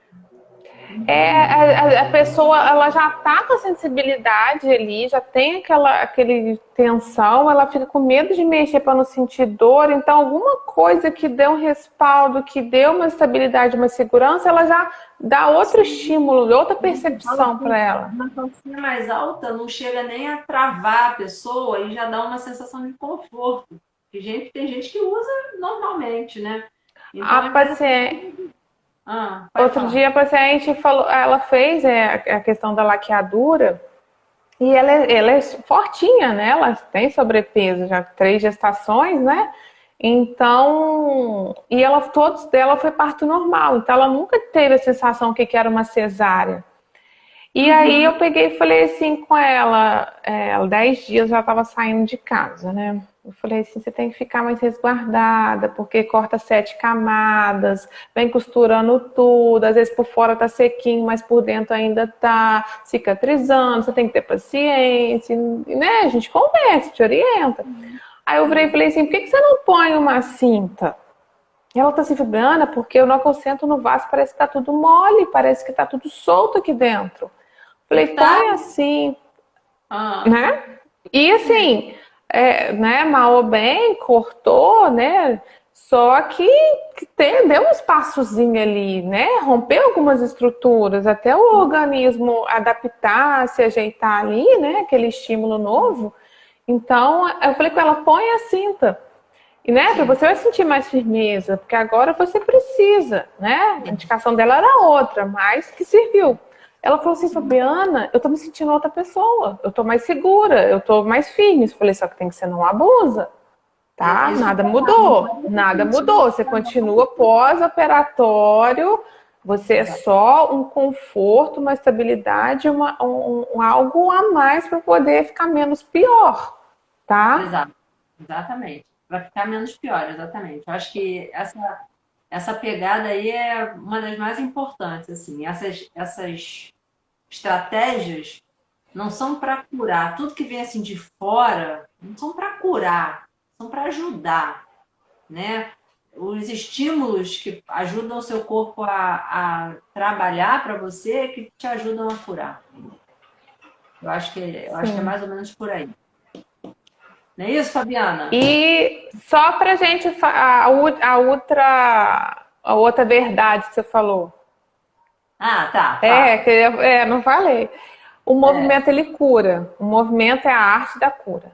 A pessoa ela já tá com a sensibilidade ali, já tem aquele tensão, ela fica com medo de mexer para não sentir dor, então alguma coisa que dê um respaldo, que dê uma estabilidade, uma segurança, ela já dá outro estímulo, outra percepção para ela. Uma calcinha mais alta não chega nem a travar a pessoa e já dá uma sensação de conforto. Tem gente que usa normalmente, né? Então, a paciente... Outro dia a paciente falou, ela fez a questão da laqueadura e ela é fortinha, né? Ela tem sobrepeso, já 3 gestações, né? Então, e todos dela foi parto normal, então ela nunca teve a sensação que era uma cesárea. E aí eu peguei e falei assim com ela, 10 dias já estava saindo de casa, né? Eu falei assim, você tem que ficar mais resguardada, porque corta 7 camadas, vem costurando tudo, às vezes por fora tá sequinho, mas por dentro ainda tá cicatrizando, você tem que ter paciência, né? A gente conversa, te orienta. Aí eu virei e falei assim, por que você não põe uma cinta? E ela tá assim, Fabiana, porque eu não concentro no vaso, parece que tá tudo mole, parece que tá tudo solto aqui dentro. Falei, põe assim, né? E assim, né, mal ou bem, cortou, né? Só que deu um espaçozinho ali, né? Rompeu algumas estruturas, até o organismo adaptar, se ajeitar ali, né? Aquele estímulo novo. Então, eu falei com ela, põe a cinta. E, né, você vai sentir mais firmeza, porque agora você precisa, né? A indicação dela era outra, mas que serviu. Ela falou assim, Fabiana, eu tô me sentindo outra pessoa, eu tô mais segura, eu tô mais firme. Eu falei, só que tem que ser não abusa, tá? Nada mudou, nada mudou. Você continua pós-operatório, você é só um conforto, uma estabilidade, algo a mais para poder ficar menos pior, tá? Exatamente. para ficar menos pior, exatamente. Eu acho que essa pegada aí é uma das mais importantes, assim. Essas estratégias não são para curar. Tudo que vem assim de fora não são para curar, são para ajudar, né? Os estímulos que ajudam o seu corpo a trabalhar para você é que te ajudam a curar. Eu acho que é Sim. mais ou menos por aí. Não é isso, Fabiana? E só pra gente a outra verdade que você falou. Ah, tá, fala. Não falei. O É, movimento ele cura. O movimento é a arte da cura,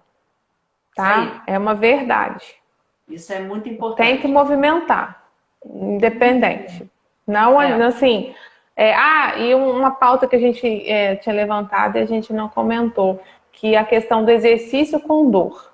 isso aí. tá? É uma verdade. Isso é muito Tem que importante. movimentar, independente. Não, É. assim. E uma pauta que a gente tinha levantado e a gente não comentou, que é a questão do exercício com dor.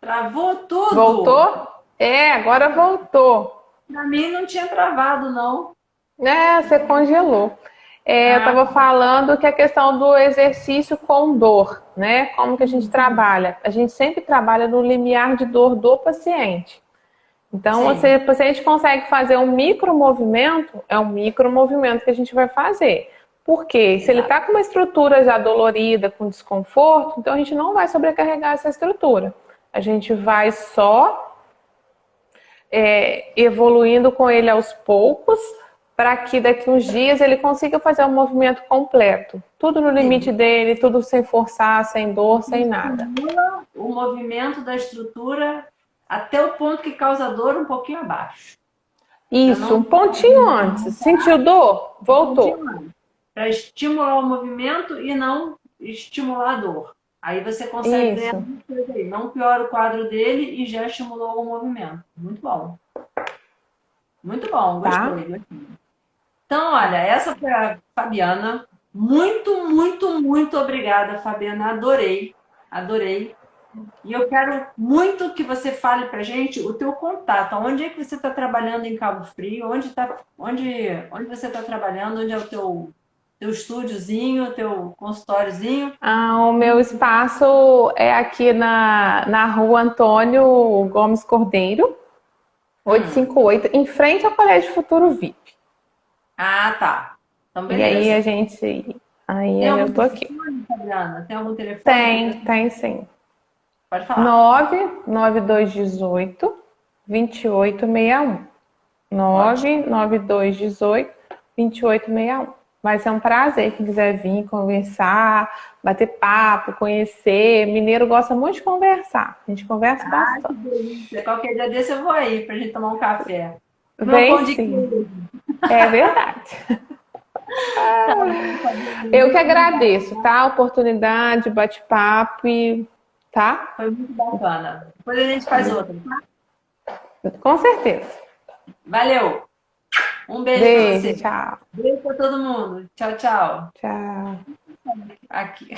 Travou tudo. Voltou? Agora voltou. Para mim não tinha travado, não. Você congelou. Eu Ah, estava falando que a questão do exercício com dor, né? Como que a gente trabalha? A gente sempre trabalha no limiar de dor do paciente. Então, sim. o paciente consegue fazer um micromovimento, é um micromovimento que a gente vai fazer. Porque se ele Exato. está com uma estrutura já dolorida, com desconforto, então a gente não vai sobrecarregar essa estrutura. A gente vai só evoluindo com ele aos poucos, para que daqui uns dias ele consiga fazer um movimento completo. Tudo no limite Sim. dele, tudo sem forçar, sem dor, sem nada. Estimula o movimento da estrutura até o ponto que causa dor um pouquinho abaixo. Para Isso, um não pontinho antes. Sentiu dor? Voltou. continuar. Para estimular o movimento e não estimular a dor. Aí você consegue ganhar Isso, muita coisa aí. Não piora o quadro dele e já estimulou o movimento. Muito bom. Muito bom, tá? gostei. Então, olha, essa foi a Fabiana. Muito, muito, muito obrigada, Fabiana. Adorei, adorei. E eu quero muito que você fale para gente o teu contato. Onde é que você está trabalhando em Cabo Frio? Onde você está trabalhando? Onde é o teu estúdiozinho, teu consultóriozinho? O meu espaço é aqui na rua Antônio Gomes Cordeiro, Hum. 858, em frente ao Colégio Futuro VIP. Ah, tá. Então, E aí a beleza. gente. Tem Aí algum eu tô aqui. telefone, Fabiana? Tem algum telefone para o Tem, pessoal? tem sim. Pode falar. 99218 2861. Ótimo. 99218 2861. Vai ser um prazer quem quiser vir conversar, bater papo, conhecer. Mineiro gosta muito de conversar. A gente conversa Ah, que bastante. delícia. Qualquer dia desse eu vou aí para a gente tomar um café. Comer um Vem pão de sim, queijo. é verdade. Tá bom, Fabiana. Eu que Muito obrigada. agradeço, tá? A oportunidade, bate-papo e tá? Foi muito bacana. Depois a gente faz outra, tá? Com certeza. Valeu. Um beijo para Beijo, você. tchau. Beijo para todo mundo. Tchau, tchau. Tchau. Aqui.